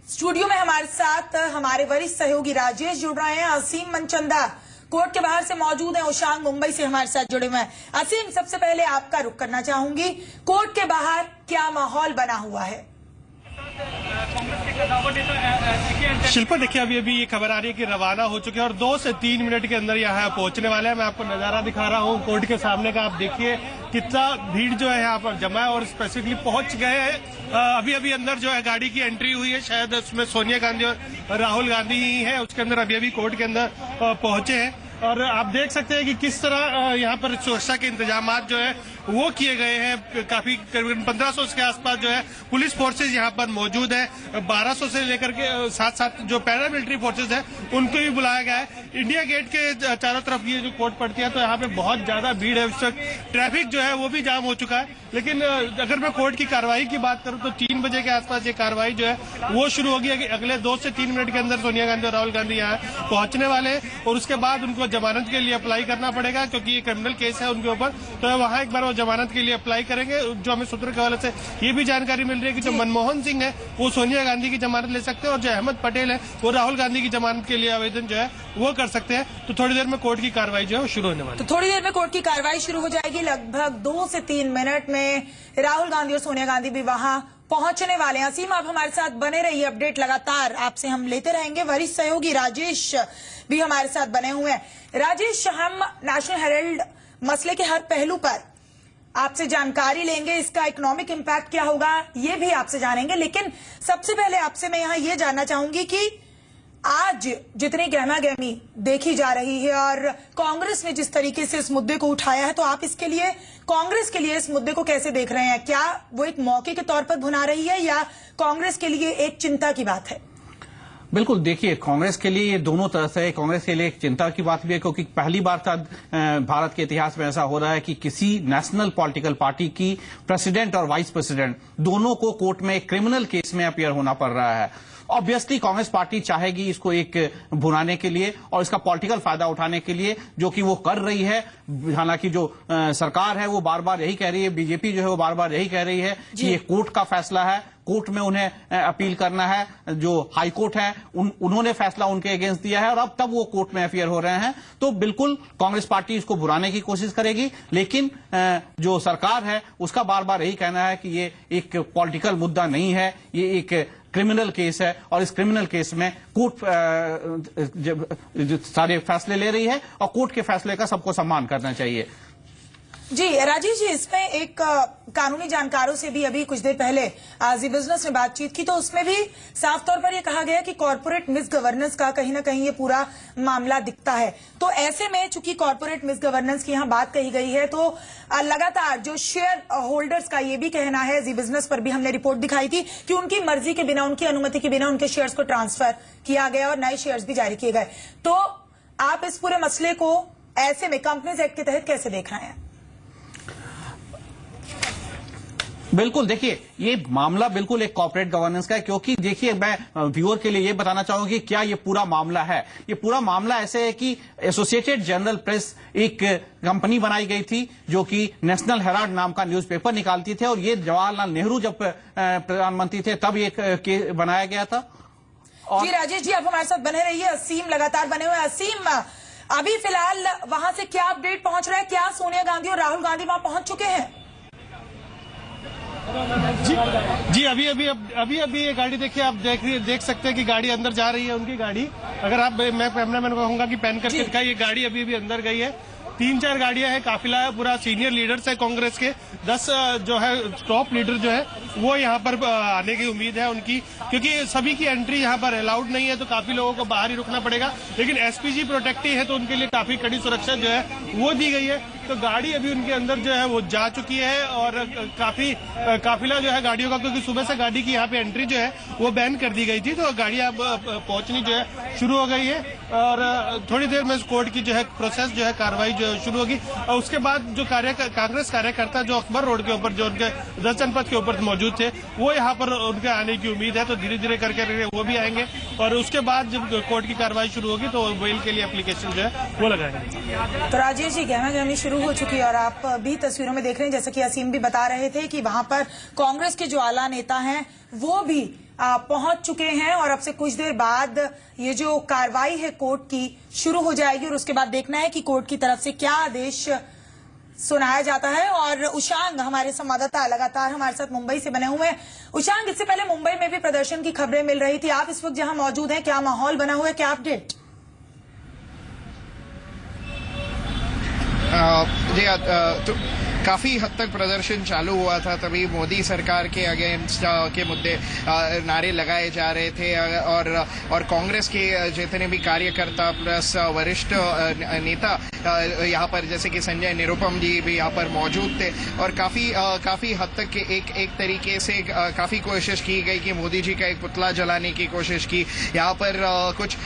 स्टूडियो में हमारे साथ हमारे वरिष्ठ सहयोगी राजेश जुड़ रहे हैं। असीम मनचंदा कोर्ट के बाहर से मौजूद है, ओशांग मुंबई से हमारे साथ जुड़े हुए हैं। असीम, सबसे पहले आपका रुख करना चाहूंगी, कोर्ट के बाहर क्या माहौल बना हुआ है? शिल्पा, देखिए अभी ये खबर आ रही है कि रवाना हो चुके हैं और 2 से 3 मिनट के अंदर यहाँ पहुंचने वाले हैं। मैं आपको नजारा दिखा रहा हूँ कोर्ट के सामने का। आप देखिए कितना भीड़ जो है यहाँ पर जमा है और स्पेसिफिकली पहुंच गए हैं। अभी अंदर जो है गाड़ी की एंट्री हुई है, शायद उसमें सोनिया गांधी और राहुल गांधी ही है, उसके अंदर अभी कोर्ट के अंदर पहुंचे हैं। और आप देख सकते हैं कि किस तरह यहाँ पर सुरक्षा के इंतजाम जो है वो किए गए हैं। काफी करीबन 1500 के आसपास जो है पुलिस फोर्सेज यहाँ पर मौजूद है। 1200 से लेकर के साथ जो पैरामिलिट्री फोर्सेज है उनको भी बुलाया गया है। इंडिया गेट के चारों तरफ ये जो कोर्ट पड़ती है तो यहाँ पे बहुत ज्यादा भीड़ है, उस वक्त ट्रैफिक जो है वो भी जाम हो चुका है। लेकिन अगर मैं कोर्ट की कार्रवाई की बात करूं तो 3 बजे के आसपास ये कार्रवाई जो है वो शुरू होगी। अगले 2 से 3 मिनट के अंदर सोनिया गांधी और राहुल गांधी यहाँ पहुंचने वाले हैं और उसके बाद उनको जमानत के लिए अप्लाई करना पड़ेगा क्योंकि ये क्रिमिनल केस है उनके ऊपर। तो वहां एक बार वो जमानत के लिए अप्लाई करेंगे। जो हमें सूत्रों के हवाले से ये भी जानकारी मिल रही है कि जो मनमोहन सिंह है वो सोनिया गांधी की जमानत ले सकते हैं और जो अहमद पटेल है वो राहुल गांधी की जमानत के लिए आवेदन जो है वो कर सकते हैं। तो थोड़ी देर में कोर्ट की कार्रवाई जो है शुरू होने वाली है। तो थोड़ी देर में कोर्ट की कार्रवाई शुरू हो जाएगी। लगभग 2 से 3 मिनट में राहुल गांधी और सोनिया गांधी भी वहां पहुंचने वाले हैं। असीम, आप हमारे साथ बने रहिए, अपडेट लगातार आपसे हम लेते रहेंगे। वरिष्ठ सहयोगी राजेश भी हमारे साथ बने हुए हैं। राजेश, हम नेशनल हेराल्ड मसले के हर पहलू पर आपसे जानकारी लेंगे, इसका इकोनॉमिक इम्पैक्ट क्या होगा ये भी आपसे जानेंगे। लेकिन सबसे पहले आपसे मैं यहाँ ये जानना चाहूंगी कि आज जितनी गहमा गहमी देखी जा रही है और कांग्रेस ने जिस तरीके से इस मुद्दे को उठाया है, तो आप इसके लिए कांग्रेस के लिए इस मुद्दे को कैसे देख रहे हैं? क्या वो एक मौके के तौर पर भुना रही है या कांग्रेस के लिए एक चिंता की बात है? बिल्कुल, देखिए कांग्रेस के लिए ये दोनों तरह से, कांग्रेस के लिए एक चिंता की बात भी है क्योंकि पहली बार शायद भारत के इतिहास में ऐसा हो रहा है कि किसी नेशनल पॉलिटिकल पार्टी की प्रेसिडेंट और वाइस प्रेसिडेंट दोनों को कोर्ट में एक क्रिमिनल केस में अपीयर होना पड़ रहा है। ऑब्वियसली कांग्रेस पार्टी चाहेगी इसको एक भुनाने के लिए और इसका पॉलिटिकल फायदा उठाने के लिए, जो कि वो कर रही है। हालांकि जो सरकार है वो बार बार यही कह रही है, बीजेपी जो है वो बार बार यही कह रही है कि ये कोर्ट का फैसला है, कोर्ट में उन्हें अपील करना है। जो हाई कोर्ट है उन्होंने फैसला उनके अगेंस्ट दिया है और अब तब वो कोर्ट में अपीयर हो रहे हैं। तो बिल्कुल कांग्रेस पार्टी इसको भुनाने की कोशिश करेगी, लेकिन जो सरकार है उसका बार बार यही कहना है कि ये एक पॉलिटिकल मुद्दा नहीं है, ये एक क्रिमिनल केस है और इस क्रिमिनल केस में कोर्ट सारे फैसले ले रही है और कोर्ट के फैसले का सबको सम्मान करना चाहिए। जी राजेश जी, इसमें एक कानूनी जानकारों से भी अभी कुछ देर पहले जी बिजनेस में बातचीत की तो उसमें भी साफ तौर पर यह कहा गया कि कॉर्पोरेट मिस गवर्नेंस का कहीं ना कहीं ये पूरा मामला दिखता है। तो ऐसे में चूंकि कॉर्पोरेट मिस गवर्नेंस की यहाँ बात कही गई है तो लगातार जो शेयर होल्डर्स का ये भी कहना है, जी बिजनेस पर भी हमने रिपोर्ट दिखाई थी कि उनकी मर्जी के बिना, उनकी अनुमति के बिना उनके शेयर्स को ट्रांसफर किया गया और नए शेयर्स भी जारी किए गए। तो आप इस पूरे मसले को ऐसे में कंपनीज एक्ट के तहत कैसे देख रहे हैं? बिल्कुल, देखिए ये मामला बिल्कुल एक कॉर्पोरेट गवर्नेंस का है क्योंकि देखिए मैं व्यूअर के लिए ये बताना चाहूंगा कि क्या ये पूरा मामला है। ये पूरा मामला ऐसे है कि एसोसिएटेड जर्नल प्रेस एक कंपनी बनाई गई थी जो कि नेशनल हेराल्ड नाम का न्यूज़पेपर निकालती थे और ये जवाहरलाल नेहरू जब प्रधानमंत्री थे तब ये बनाया गया था। जी राजेश जी, आप हमारे साथ बने रहिए। असीम लगातार बने हुए। असीम, अभी फिलहाल वहां से क्या अपडेट पहुंच रहा है? क्या सोनिया गांधी और राहुल गांधी वहां पहुंच चुके हैं? जी अभी ये गाड़ी देखिए, आप देख सकते हैं कि गाड़ी अंदर जा रही है, उनकी गाड़ी। अगर आप मैं कैमरामैन को कहूंगा कि पैन करके दिखाइए, ये गाड़ी अभी अंदर गई है 3-4 गाड़ियां हैं, काफिला है, पूरा सीनियर लीडर्स है कांग्रेस के, 10 जो है टॉप लीडर जो है वो यहाँ पर आने की उम्मीद है उनकी, क्योंकि सभी की एंट्री यहाँ पर अलाउड नहीं है, तो काफी लोगों को बाहर ही रुकना पड़ेगा। लेकिन एसपीजी प्रोटेक्टिव है, तो उनके लिए काफी कड़ी सुरक्षा जो है वो दी गई है। तो गाड़ी अभी उनके अंदर जो है वो जा चुकी है, और काफी काफिला जो है गाड़ियों का, क्योंकि सुबह से गाड़ी की यहाँ पे एंट्री जो है वो बैन कर दी गई थी, तो गाड़ी अब पहुंचनी जो है शुरू हो गई है, और थोड़ी देर में कोर्ट की जो है प्रोसेस जो है कार्रवाई जो है शुरू होगी। और उसके बाद जो कांग्रेस कार्यकर्ता जो अकबर रोड के ऊपर, जो उनके 10 जनपद के ऊपर मौजूद थे, वो यहाँ पर उनके आने की उम्मीद है, तो धीरे धीरे करके वो भी आएंगे, और उसके बाद जब कोर्ट की कार्रवाई शुरू होगी तो बेल के लिए एप्लीकेशन जो है वो लगाएंगे। तो राजेश जी, गहमा शुरू हो चुकी है, और आप भी तस्वीरों में देख रहे हैं, जैसे कि असीम भी बता रहे थे कि वहां पर कांग्रेस के जो आला नेता हैं वो भी पहुंच चुके हैं, और अब से कुछ देर बाद ये जो कार्रवाई है कोर्ट की शुरू हो जाएगी, और उसके बाद देखना है कि कोर्ट की तरफ से क्या आदेश सुनाया जाता है। और उशांग हमारे संवाददाता लगातार हमारे साथ मुंबई से बने हुए हैं। उशांग, इससे पहले मुंबई में भी प्रदर्शन की खबरें मिल रही थी, आप इस वक्त जहां मौजूद हैं, क्या माहौल बना हुआ है, क्या अपडेट? तो काफी हद तक प्रदर्शन चालू हुआ था, तभी मोदी सरकार के अगेंस्ट के मुद्दे नारे लगाए जा रहे थे, और कांग्रेस के जितने भी कार्यकर्ता प्लस वरिष्ठ नेता यहाँ पर, जैसे कि संजय निरुपम जी भी यहाँ पर मौजूद थे, और काफी हद तक एक तरीके से काफी कोशिश की गई कि मोदी जी का एक पुतला जलाने की कोशिश की, यहाँ पर कुछ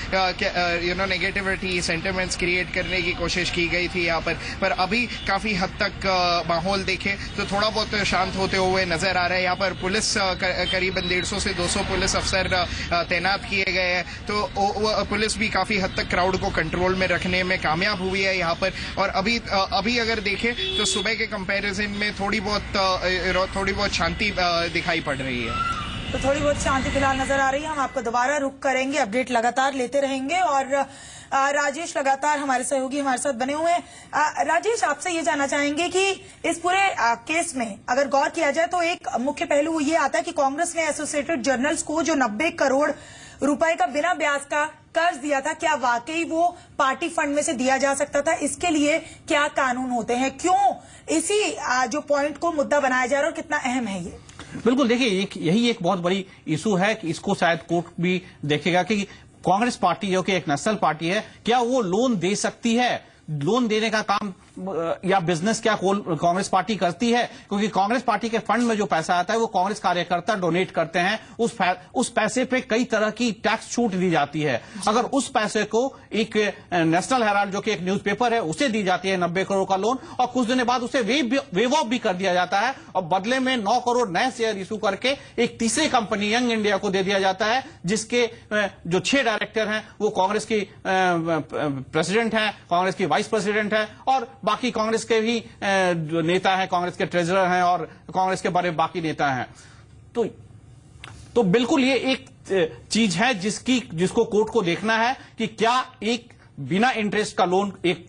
नेगेटिविटी सेंटिमेंट्स क्रिएट करने की कोशिश की गई थी यहाँ पर अभी काफी हद तक माहौल देखे तो थोड़ा बहुत शांत होते हुए नजर आ रहा है। यहाँ पर पुलिस करीबन 150 से 200 पुलिस अफसर तैनात किए गए हैं, तो पुलिस भी काफी हद तक क्राउड को कंट्रोल में रखने में कामयाब हुई है यहाँ पर। और अभी अगर देखें तो सुबह के कंपैरिजन में थोड़ी बहुत शांति दिखाई पड़ रही है। तो थोड़ी बहुत शांति फिलहाल नजर आ रही है। हम आपको दोबारा रुक करेंगे, अपडेट लगातार लेते रहेंगे, और राजेश लगातार हमारे सहयोगी हमारे साथ बने हुए हैं। राजेश, आपसे ये जानना चाहेंगे कि इस पूरे केस में अगर गौर किया जाए तो एक मुख्य पहलू ये आता है कि कांग्रेस ने एसोसिएटेड जर्नल्स को जो 90 करोड़ रुपए का बिना ब्याज का कर्ज दिया था, क्या वाकई वो पार्टी फंड में से दिया जा सकता था? इसके लिए क्या कानून होते हैं? क्यों इसी जो पॉइंट को मुद्दा बनाया जा रहा है, और कितना अहम है ये? बिल्कुल, देखिए यही एक बहुत बड़ी इशू है कि इसको शायद कोर्ट भी देखेगा कि कांग्रेस पार्टी जो कि एक नेशनल पार्टी है, क्या वो लोन दे सकती है? लोन देने का काम या बिजनेस क्या कांग्रेस पार्टी करती है? क्योंकि कांग्रेस पार्टी के फंड में जो पैसा आता है वो कांग्रेस कार्यकर्ता डोनेट करते हैं, उस पैसे पे कई तरह की टैक्स छूट दी जाती है। अगर उस पैसे को एक नेशनल हेराल्ड जो कि एक न्यूज़पेपर है उसे दी जाती है 90 करोड़ का लोन, और कुछ दिन बाद उसे वेव ऑफ भी कर दिया जाता है, और बदले में 9 करोड़ नए शेयर इशू करके एक तीसरी कंपनी यंग इंडिया को दे दिया जाता है, जिसके जो 6 डायरेक्टर हैं वो कांग्रेस की प्रेसिडेंट हैं, कांग्रेस की वाइस प्रेसिडेंट है, और बाकी कांग्रेस के भी जो नेता हैं, कांग्रेस के ट्रेजरर हैं, और कांग्रेस के बड़े बाकी नेता हैं। तो बिल्कुल ये एक चीज है जिसको कोर्ट को देखना है कि क्या एक बिना इंटरेस्ट का लोन एक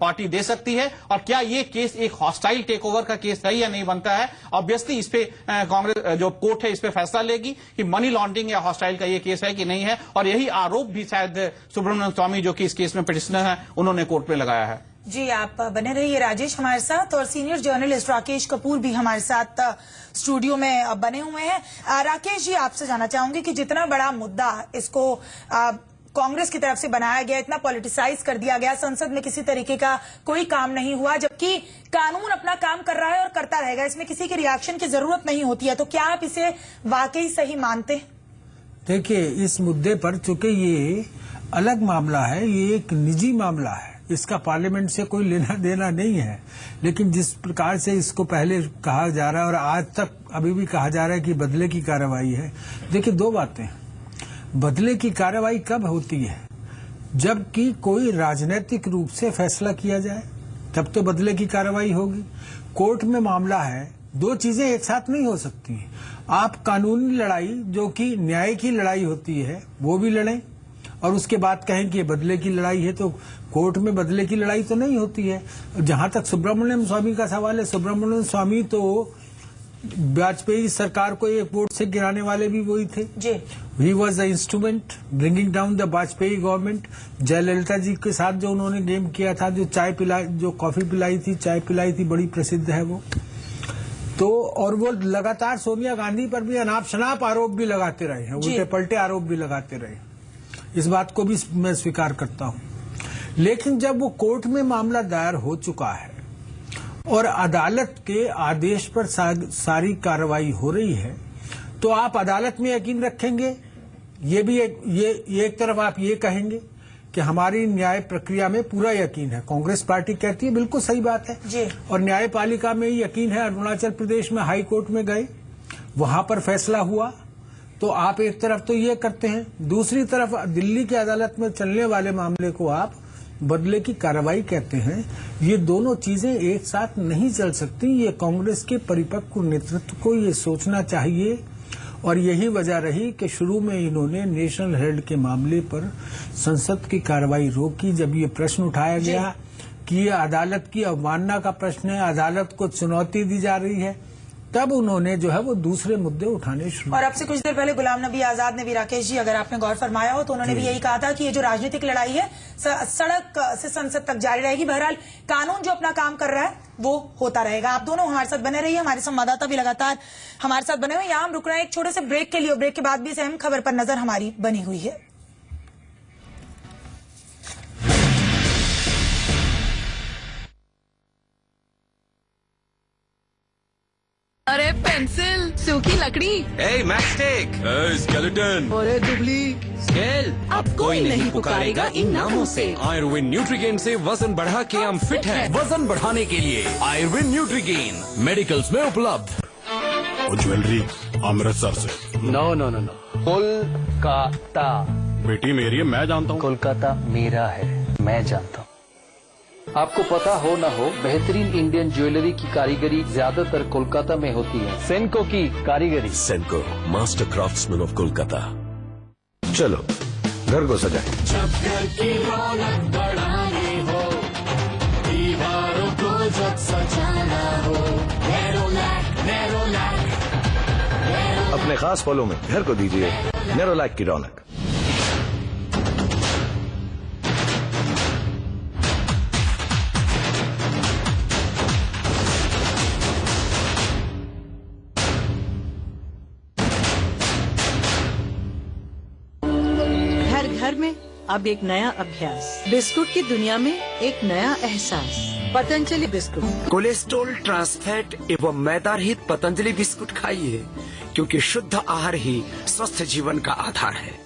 पार्टी दे सकती है, और क्या ये केस एक हॉस्टाइल टेक ओवर का केस है या नहीं बनता है। ऑब्वियसली इस पे कांग्रेस जो कोर्ट है इस पे फैसला लेगी कि मनी लॉन्ड्रिंग या हॉस्टाइल का ये केस है कि नहीं है, और यही आरोप भी शायद सुब्रमण्यम स्वामी जो कि इस केस में पिटिशनर है उन्होंने कोर्ट पे लगाया है। जी, आप बने रहिए राजेश हमारे साथ, और सीनियर जर्नलिस्ट राकेश कपूर भी हमारे साथ स्टूडियो में बने हुए हैं। राकेश जी, आपसे जानना चाहूंगी कि जितना बड़ा मुद्दा इसको कांग्रेस की तरफ से बनाया गया, इतना पॉलिटिसाइज कर दिया गया, संसद में किसी तरीके का कोई काम नहीं हुआ, जबकि कानून अपना काम कर रहा है और करता रहेगा, इसमें किसी के रिएक्शन की जरूरत नहीं होती है, तो क्या आप इसे वाकई सही मानते हैं? देखिए, इस मुद्दे पर चूंकि ये अलग मामला है, ये एक निजी मामला है, इसका पार्लियामेंट से कोई लेना देना नहीं है, लेकिन जिस प्रकार से इसको पहले कहा जा रहा है और आज तक अभी भी कहा जा रहा है कि बदले की कार्रवाई है। देखिए, 2 बातें, बदले की कार्रवाई कब होती है? जबकि कोई राजनीतिक रूप से फैसला किया जाए, तब तो बदले की कार्रवाई होगी। कोर्ट में मामला है, 2 चीजें एक साथ नहीं हो सकती। आप कानूनी लड़ाई जो कि न्याय की लड़ाई होती है वो भी लड़ें, और उसके बाद कहें कि ये बदले की लड़ाई है, तो कोर्ट में बदले की लड़ाई तो नहीं होती है। जहां तक सुब्रमण्यम स्वामी का सवाल है, सुब्रमण्यम स्वामी तो वाजपेयी सरकार को एक वोट से गिराने वाले भी वही थे जी। He was the instrument bringing down the Vajpayee government. Jayalalitha ji के साथ जो उन्होंने गेम किया था, जो कॉफी पिलाई थी, चाय पिलाई थी, बड़ी प्रसिद्ध है वो। तो और वो लगातार सोनिया गांधी पर भी अनाप शनाप आरोप भी लगाते रहे हैं, उल्टे पलटे आरोप भी लगाते रहे। इस बात को भी मैं स्वीकार करता हूं। लेकिन जब वो कोर्ट में मामला दायर हो चुका है और अदालत के आदेश पर सारी कार्रवाई हो रही है, तो आप अदालत में यकीन रखेंगे। ये भी एक तरफ आप ये कहेंगे कि हमारी न्याय प्रक्रिया में पूरा यकीन है। कांग्रेस पार्टी कहती है बिल्कुल सही बात है जी। और न्यायपालिका में यकीन है। अरुणाचल प्रदेश में हाई कोर्ट में गए, वहां पर फैसला हुआ, तो आप एक तरफ तो ये करते हैं, दूसरी तरफ दिल्ली की अदालत में चलने वाले मामले को आप बदले की कार्रवाई कहते हैं। ये दोनों चीजें एक साथ नहीं चल सकती। ये कांग्रेस के परिपक्व नेतृत्व को ये सोचना चाहिए और यही वजह रही कि शुरू में इन्होंने नेशनल हेराल्ड के मामले पर संसद की कार्रवाई रोकी। जब ये प्रश्न उठाया गया कि ये अदालत की अवमानना का प्रश्न है, अदालत को चुनौती दी जा रही है, तब उन्होंने जो है वो दूसरे मुद्दे उठाने शुरू। और अब से कुछ देर पहले गुलाम नबी आजाद ने भी, राकेश जी अगर आपने गौर फरमाया हो, तो उन्होंने भी यही कहा था कि ये जो राजनीतिक लड़ाई है सड़क से संसद तक जारी रहेगी। बहरहाल कानून जो अपना काम कर रहा है वो होता रहेगा। आप दोनों हमारे साथ बने रहिए, हमारे संवाददाता भी लगातार हमारे साथ बने हुए। यहाँ हम रुक रहे हैं एक छोटे से ब्रेक के लिए। ब्रेक के बाद भी इस अहम खबर पर नजर हमारी बनी हुई है। अरे पेंसिल, सूखी लकड़ी, मैचस्टिक, स्केलेटन, अरे दुबली स्केल। अब कोई नहीं पुकारेगा इन नामों से। आयुर्वेद न्यूट्रीगेन से वजन बढ़ा के हम फिट हैं। वजन बढ़ाने के लिए आयुर्वेद न्यूट्रीगेन मेडिकल्स में उपलब्ध। वो ज्वेलरी अमृतसर से। No no no no, Kolkata. बेटी मेरी है, मैं जानता हूँ। कोलकाता मेरा है, मैं जानता हूँ। आपको पता हो ना हो, बेहतरीन इंडियन ज्वेलरी की कारीगरी ज्यादातर कोलकाता में होती है। सेनको की कारीगरी। सेनको, मास्टर क्राफ्ट्समैन ऑफ कोलकाता। चलो घर को सजाए। जब घर की रौनक बढ़ानी हो, दीवारों को जब सजाना हो, नेरोलैक। अपने खास पलों में घर को दीजिए नेरोलैक की रौनक। घर में अब एक नया अभ्यास, बिस्कुट की दुनिया में एक नया एहसास। पतंजलि बिस्कुट। कोलेस्ट्रॉल, ट्रांसफैट एवं मैदा रहित पतंजलि बिस्कुट खाइए, क्योंकि शुद्ध आहार ही स्वस्थ जीवन का आधार है।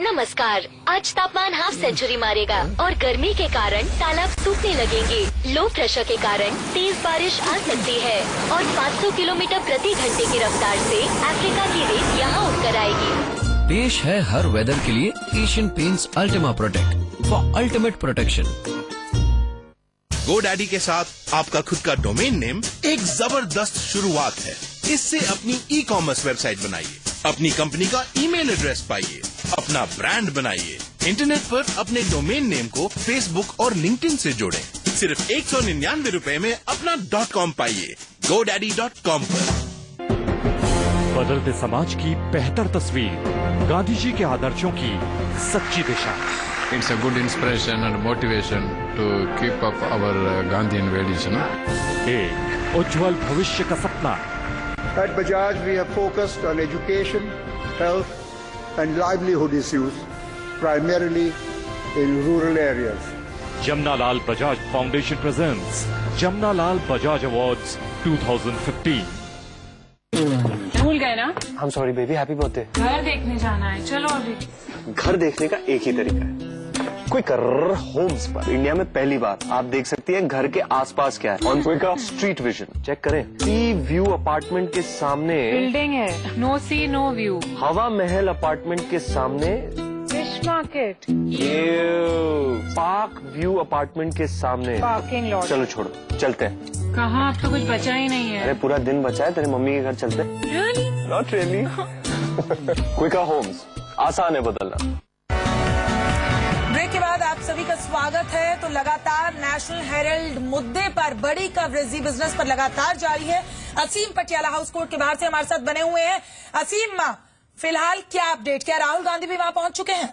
नमस्कार। आज तापमान हाफ सेंचुरी मारेगा और गर्मी के कारण तालाब सूखने लगेंगे। लो प्रेशर के कारण तेज बारिश आ सकती है और 500 किलोमीटर प्रति घंटे की रफ्तार से अफ्रीका की रेत यहाँ उठकर आएगी। पेश है हर वेदर के लिए Asian paints Ultima protect for ultimate protection. GoDaddy के साथ आपका खुद का डोमेन नेम एक जबरदस्त शुरुआत है। इससे अपनी ई-कॉमर्स वेबसाइट बनाइए, अपनी कंपनी का ईमेल एड्रेस पाइए, अपना ब्रांड बनाइए। इंटरनेट पर अपने डोमेन नेम को फेसबुक और लिंक्डइन से जोड़ें। सिर्फ 199 रुपए में अपना .com पाइए godaddy.com पर। बदलते समाज की बेहतर तस्वीर, गांधी जी के आदर्शों की सच्ची दिशा। It's a good inspiration and motivation to keep up our Gandhian values, you know? एक उज्जवल भविष्य का सपना। At Bajaj, we have focused on education, health, and livelihood issues, primarily in rural areas. Jamnalal Bajaj Foundation presents Jamnalal Bajaj Awards 2015. भूल गए ना? I'm sorry baby, happy birthday. घर देखने जाना है, चलो अभी। घर देखने का एक ही तरीका है, क्विक होम्स पर। इंडिया में पहली बार आप देख सकती हैं घर के आसपास क्या है। On quick street vision check करें। सी व्यू अपार्टमेंट के सामने बिल्डिंग है, नो सी नो व्यू। हवा महल अपार्टमेंट के सामने fish market. Park view apartment के सामने पार्किंग लॉट। चलो छोड़ो, चलते हैं। कहाँ, अब तो कुछ बचा ही नहीं है। अरे पूरा दिन बचा है, तेरे मम्मी के घर चलते। Really? Not really. Quikr homes, आसान है बदलना। ब्रेक के बाद आप सभी का स्वागत है। तो लगातार नेशनल हेराल्ड मुद्दे पर बड़ी कवरेज जी बिजनेस पर लगातार जारी है। असीम पटियाला हाउस कोर्ट के बाहर से हमारे साथ बने हुए हैं। असीम, फिलहाल क्या अपडेट, क्या राहुल गांधी भी वहां पहुंच चुके हैं?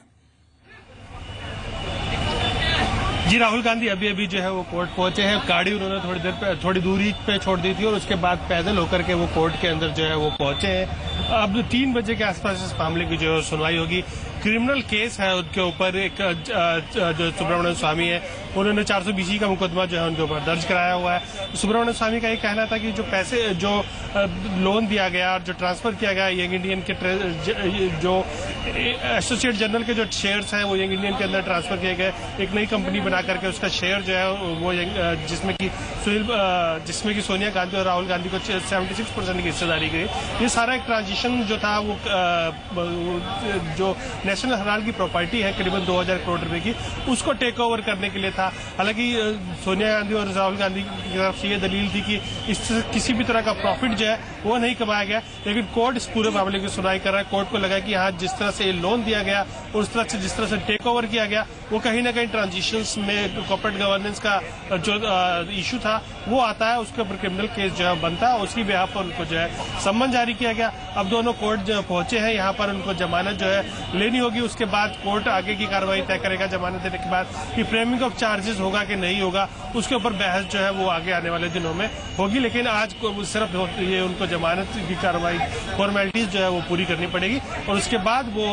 जी, राहुल गांधी अभी अभी जो है वो कोर्ट पहुंचे हैं। गाड़ी उन्होंने थोड़ी दूरी पे छोड़ दी थी और उसके बाद पैदल होकर के वो कोर्ट के अंदर जो है वो पहुंचे हैं। अब 3 बजे के आसपास इस मामले की जो सुनवाई होगी। क्रिमिनल केस है उनके ऊपर। एक जो सुब्रमण्यम स्वामी है, उन्होंने 420 का मुकदमा जो है उनके ऊपर दर्ज कराया हुआ है। सुब्रमण्यम स्वामी का ये कहना था कि जो पैसे, जो लोन दिया गया और जो ट्रांसफर किया गया यंग इंडियन के जो एसोसिएट जनरल के जो शेयर्स हैं वो यंग इंडियन के अंदर ट्रांसफर किए गए। एक नई कंपनी बना करके उसका शेयर जो है वो जिसमें कि सोनिया गांधी और राहुल गांधी को 76% की हिस्सेदारी गई। ये सारा एक ट्रांजिशन जो था वो जो नेशनल हेराल्ड की प्रॉपर्टी है करीबन 2000 करोड़ रुपए की, उसको टेक ओवर करने के लिए था। हालांकि सोनिया गांधी और राहुल गांधी की तरफ से ये दलील थी कि इससे किसी भी तरह का प्रॉफिट जो है वो नहीं कमाया गया। लेकिन कोर्ट इस पूरे मामले की सुनवाई कर रहा है। कोर्ट को लगा कि यहाँ जिस तरह से लोन दिया गया और उस तरह से जिस तरह से टेक ओवर किया गया वो कहीं ना कहीं ट्रांजिशंस में कॉर्पोरेट गवर्नेंस का जो इशू था वो आता है। उसके ऊपर क्रिमिनल केस जो है बनता है। उसकी बिहाफ पर उनको जो है सम्मन जारी किया गया। अब दोनों कोर्ट जो पहुंचे हैं, यहाँ पर उनको जमानत जो है लेनी होगी। उसके बाद कोर्ट आगे की कार्रवाई तय करेगा जमानत देने के बाद कि फ्रेमिंग ऑफ चार्जेस होगा कि नहीं होगा। उसके ऊपर बहस जो है वो आगे आने वाले दिनों में होगी। लेकिन आज सिर्फ ये उनको जमानत की कार्रवाई फॉर्मेलिटीज जो है वो पूरी करनी पड़ेगी और उसके बाद वो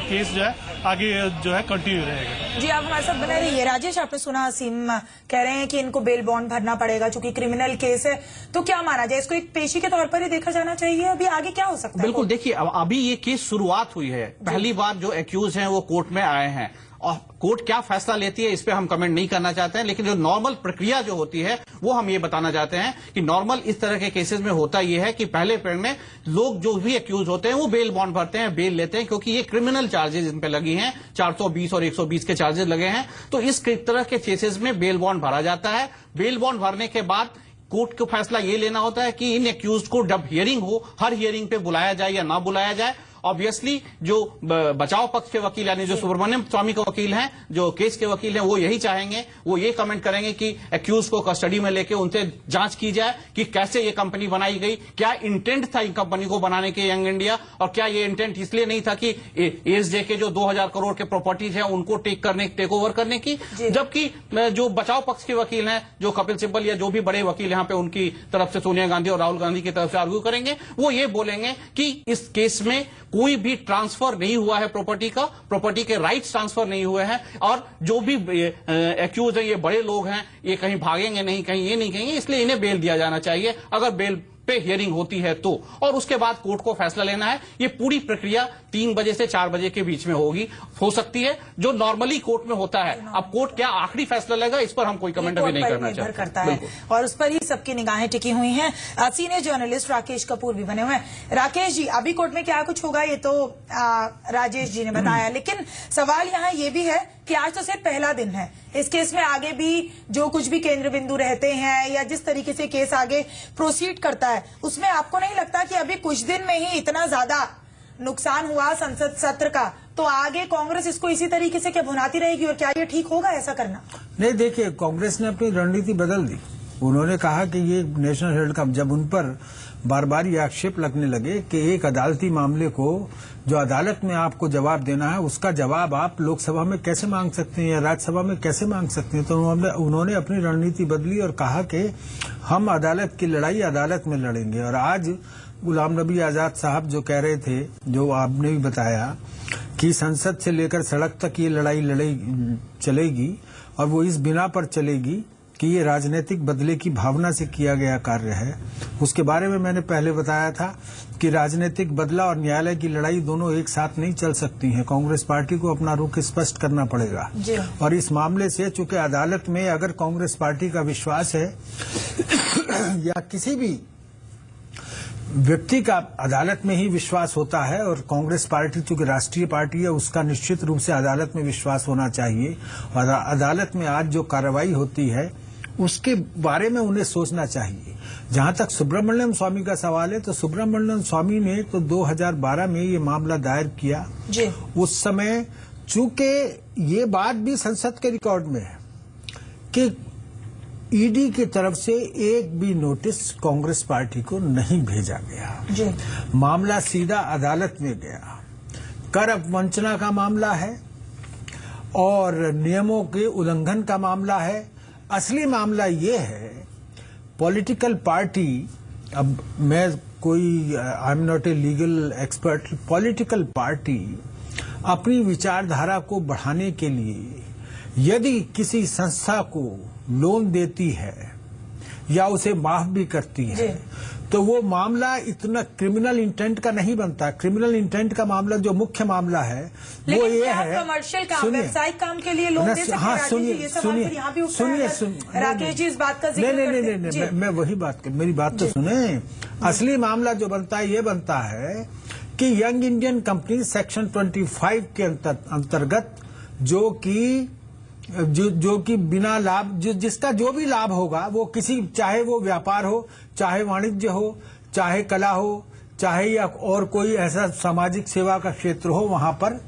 केस जो है आगे जो है कंटिन्यू रहेगा। जी, आप हमारे साथ बने रहिए। राजेश, आपने सुना असीम कह रहे हैं कि इनको बेल बॉन्ड भरना पड़ेगा क्योंकि क्रिमिनल केस है। तो क्या माना जाए, इसको एक पेशी के तौर पर ही देखा जाना चाहिए? अभी आगे क्या हो सकता है? बिल्कुल, देखिए अभी ये केस शुरुआत हुई है। पहली बार जो एक्यूज हैं वो कोर्ट में आए हैं और कोर्ट क्या फैसला लेती है इस पे हम कमेंट नहीं करना चाहते हैं। लेकिन जो नॉर्मल प्रक्रिया जो होती है वो हम ये बताना चाहते हैं कि नॉर्मल इस तरह के केसेस में होता ये है कि पहले पेड़ में लोग जो भी एक्यूज होते हैं वो बेल बॉन्ड भरते हैं, बेल लेते हैं, क्योंकि ये क्रिमिनल चार्जेस इन पे लगी हैं। 420 और 120 के चार्जेस लगे हैं। तो इस तरह के केसेस में बेल बॉन्ड भरा जाता है। बेल बॉन्ड भरने के बाद कोर्ट को फैसला ये लेना होता है कि इन एक्यूज को जब हियरिंग हो, हर हियरिंग पे बुलाया जाए या ना बुलाया जाए। ऑब्वियसली जो बचाव पक्ष के वकील यानी जो सुब्रमण्यम स्वामी के वकील हैं, जो केस के वकील हैं, वो यही चाहेंगे, वो ये कमेंट करेंगे कि एक्यूज को कस्टडी में लेके उनसे जांच की जाए कि कैसे ये कंपनी बनाई गई, क्या इंटेंट था इन कंपनी को बनाने के यंग इंडिया, और क्या ये इंटेंट इसलिए नहीं था कि एएसजे के जो 2000 करोड़ के प्रॉपर्टीज हैं उनको टेक ओवर करने की। जबकि जो बचाव पक्ष के वकील हैं, जो कपिल सिब्बल या जो भी बड़े वकील यहाँ पे उनकी तरफ से सोनिया गांधी और राहुल गांधी की तरफ से आर्ग्यू करेंगे, वो ये बोलेंगे कि इस केस में कोई भी ट्रांसफर नहीं हुआ है प्रॉपर्टी के राइट्स ट्रांसफर नहीं हुए हैं, और जो भी एक्यूज है ये बड़े लोग हैं, ये कहीं भागेंगे नहीं, कहीं ये नहीं कहेंगे, इसलिए इन्हें बेल दिया जाना चाहिए अगर बेल पे हियरिंग होती है तो। और उसके बाद कोर्ट को फैसला लेना है। ये पूरी प्रक्रिया 3 बजे से 4 बजे के बीच में हो सकती है, जो नॉर्मली कोर्ट में होता है। अब कोर्ट क्या आखिरी फैसला लेगा इस पर हम कोई कमेंट अभी नहीं करना चाहते और उस पर ही सबकी निगाहें टिकी हुई हैं। सीनियर जर्नलिस्ट राकेश कपूर भी बने हुए हैं। राकेश जी, अभी कोर्ट में क्या कुछ होगा ये तो राजेश जी ने बताया, लेकिन सवाल यहाँ ये भी है कि आज तो सिर्फ पहला दिन है इस केस में। आगे भी जो कुछ भी केंद्र बिंदु रहते हैं या जिस तरीके से केस आगे प्रोसीड करता है, उसमें आपको नहीं लगता कि अभी कुछ दिन में ही इतना ज्यादा नुकसान हुआ संसद सत्र का, तो आगे कांग्रेस इसको इसी तरीके से क्या भुनाती रहेगी और क्या ये ठीक होगा ऐसा करना? नहीं, देखिए कांग्रेस ने अपनी रणनीति बदल दी। उन्होंने कहा कि ये नेशनल हेराल्ड का, जब उन पर बार बार ये आक्षेप लगने लगे कि एक अदालती मामले को जो अदालत में आपको जवाब देना है उसका जवाब आप लोकसभा में कैसे मांग सकते हैं या राज्यसभा में कैसे मांग सकते हैं, तो उन्होंने अपनी रणनीति बदली और कहा कि हम अदालत की लड़ाई अदालत में लड़ेंगे। और आज गुलाम नबी आजाद साहब जो कह रहे थे, जो आपने भी बताया कि संसद से लेकर सड़क तक ये लड़ाई चलेगी, और वो इस बिना पर चलेगी कि ये राजनीतिक बदले की भावना से किया गया कार्य है। उसके बारे में मैंने पहले बताया था कि राजनीतिक बदला और न्यायालय की लड़ाई दोनों एक साथ नहीं चल सकती हैं। कांग्रेस पार्टी को अपना रुख स्पष्ट करना पड़ेगा। और इस मामले से चूंकि अदालत में अगर कांग्रेस पार्टी का विश्वास है या किसी भी व्यक्ति का अदालत में ही विश्वास होता है, और कांग्रेस पार्टी चूंकि राष्ट्रीय पार्टी है उसका निश्चित रूप से अदालत में विश्वास होना चाहिए। और अदालत में आज जो कार्रवाई होती है उसके बारे में उन्हें सोचना चाहिए। जहां तक सुब्रमण्यम स्वामी का सवाल है, तो सुब्रमण्यम स्वामी ने तो 2012 में ये मामला दायर किया जी। उस समय चूंकि ये बात भी संसद के रिकॉर्ड में है कि ईडी की तरफ से एक भी नोटिस कांग्रेस पार्टी को नहीं भेजा गया जी। मामला सीधा अदालत में गया। कर अवमानना का मामला है और नियमों के उल्लंघन का मामला है। असली मामला ये है, पॉलिटिकल पार्टी, अब मैं कोई I am not a legal expert, political party अपनी विचारधारा को बढ़ाने के लिए यदि किसी संस्था को लोन देती है या उसे माफ भी करती है तो वो मामला इतना क्रिमिनल इंटेंट का नहीं बनता। क्रिमिनल इंटेंट का मामला जो मुख्य मामला है वो ये है, कमर्शियल काम, व्यावसायिक काम के लिए लोन दे सकते हैं। हाँ, सुनिए राकेश जी, इस बात का जिक्र नहीं, मैं वही बात कर, मेरी बात तो सुने। असली मामला जो बनता है ये बनता है कि यंग इंडियन कंपनी सेक्शन 25 के अंतर्गत जो कि बिना लाभ, जिसका जो भी लाभ होगा वो किसी, चाहे वो व्यापार हो, चाहे वाणिज्य हो, चाहे कला हो, चाहे या और कोई ऐसा सामाजिक सेवा का क्षेत्र हो, वहां पर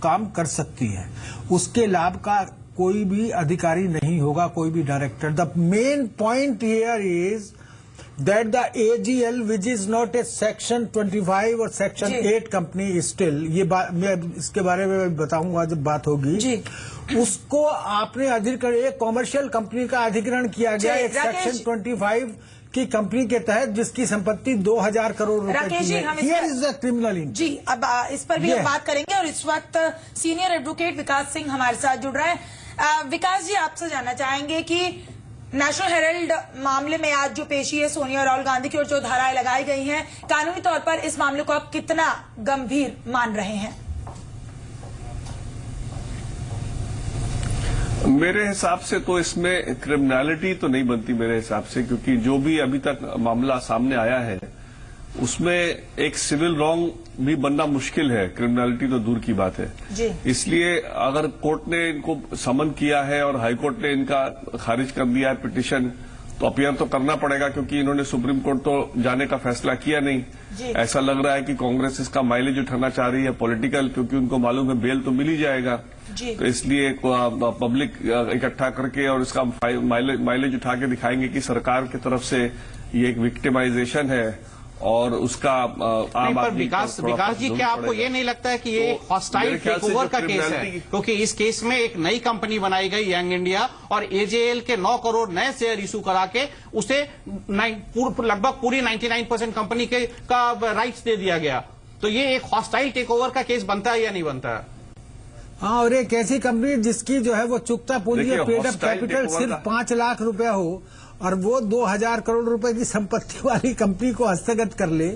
काम कर सकती है। उसके लाभ का कोई भी अधिकारी नहीं होगा, कोई भी director. The main point here is that the AGL, which is not a section 25 और section 8 कंपनी स्टिल, ये बात मैं इसके बारे में बताऊंगा जब बात होगी जी। उसको आपने अधिग्रहण, एक कॉमर्शियल कंपनी का अधिग्रहण किया गया एक सेक्शन 25 की कंपनी के तहत जिसकी संपत्ति 2000 करोड़ रुपए की है। Here is the criminal जी। अब इस पर भी हम बात करेंगे और इस वक्त सीनियर एडवोकेट विकास सिंह हमारे साथ जुड़ रहे हैं। विकास जी, आपसे जानना चाहेंगे कि नेशनल हेराल्ड मामले में आज जो पेशी है सोनिया और राहुल गांधी की और जो धाराएं लगाई गई हैं, कानूनी तौर पर इस मामले को आप कितना गंभीर मान रहे हैं? मेरे हिसाब से तो इसमें क्रिमिनलिटी तो नहीं बनती मेरे हिसाब से, क्योंकि जो भी अभी तक मामला सामने आया है उसमें एक सिविल रॉन्ग भी बनना मुश्किल है, क्रिमिनलिटी तो दूर की बात है जी। इसलिए अगर कोर्ट ने इनको समन किया है और हाई कोर्ट ने इनका खारिज कर दिया है पिटीशन, तो अपीयर तो करना पड़ेगा, क्योंकि इन्होंने सुप्रीम कोर्ट तो जाने का फैसला किया नहीं। ऐसा लग रहा है कि कांग्रेस इसका माइलेज उठाना चाह रही है पॉलिटिकल, क्योंकि उनको मालूम है बेल तो मिल ही जाएगा। तो इसलिए पब्लिक इकट्ठा करके और इसका माइलेज उठा के दिखाएंगे कि सरकार की तरफ से ये एक विक्टिमाइजेशन है और उसका विकास जी, क्या आपको ये नहीं लगता है कि ये हॉस्टाइल टेकओवर का केस है? क्योंकि इस केस में एक नई कंपनी बनाई गई यंग इंडिया और एजेएल के 9 करोड़ नए शेयर इशू करा के उसे लगभग पूरी 99% कंपनी के का राइट्स दे दिया गया। तो ये एक हॉस्टाइल टेकओवर का केस बनता है या नहीं बनता है? हाँ, और एक ऐसी कंपनी जिसकी जो है वो चुकता पूंजी पेड अप कैपिटल सिर्फ 5 लाख रुपया हो और वो 2000 करोड़ रुपए की संपत्ति वाली कंपनी को हस्तगत कर ले,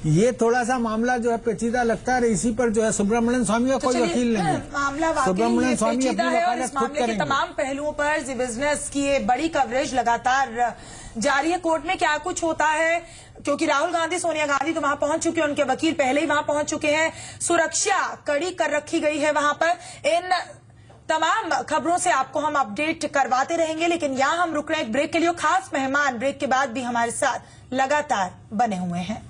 ये थोड़ा सा मामला जो है पेचीदा लगता है। इसी पर जो है सुब्रमण्यम स्वामी का कोई वकील नहीं है। मामला सुब्रमण्यम स्वामी अपनी वकालत खुद करेंगे। तमाम पहलुओं पर जी बिजनेस की ये बड़ी कवरेज लगातार जारी है। कोर्ट में क्या कुछ होता है, क्योंकि राहुल गांधी, सोनिया गांधी तो वहां पहुंच चुके हैं, उनके वकील पहले ही वहां पहुंच चुके हैं, सुरक्षा कड़ी कर रखी गई है वहां पर। इन तमाम खबरों से आपको हम अपडेट करवाते रहेंगे, लेकिन यहां हम रुक रहे हैं एक ब्रेक के लिए। खास मेहमान ब्रेक के बाद भी हमारे साथ लगातार बने हुए हैं।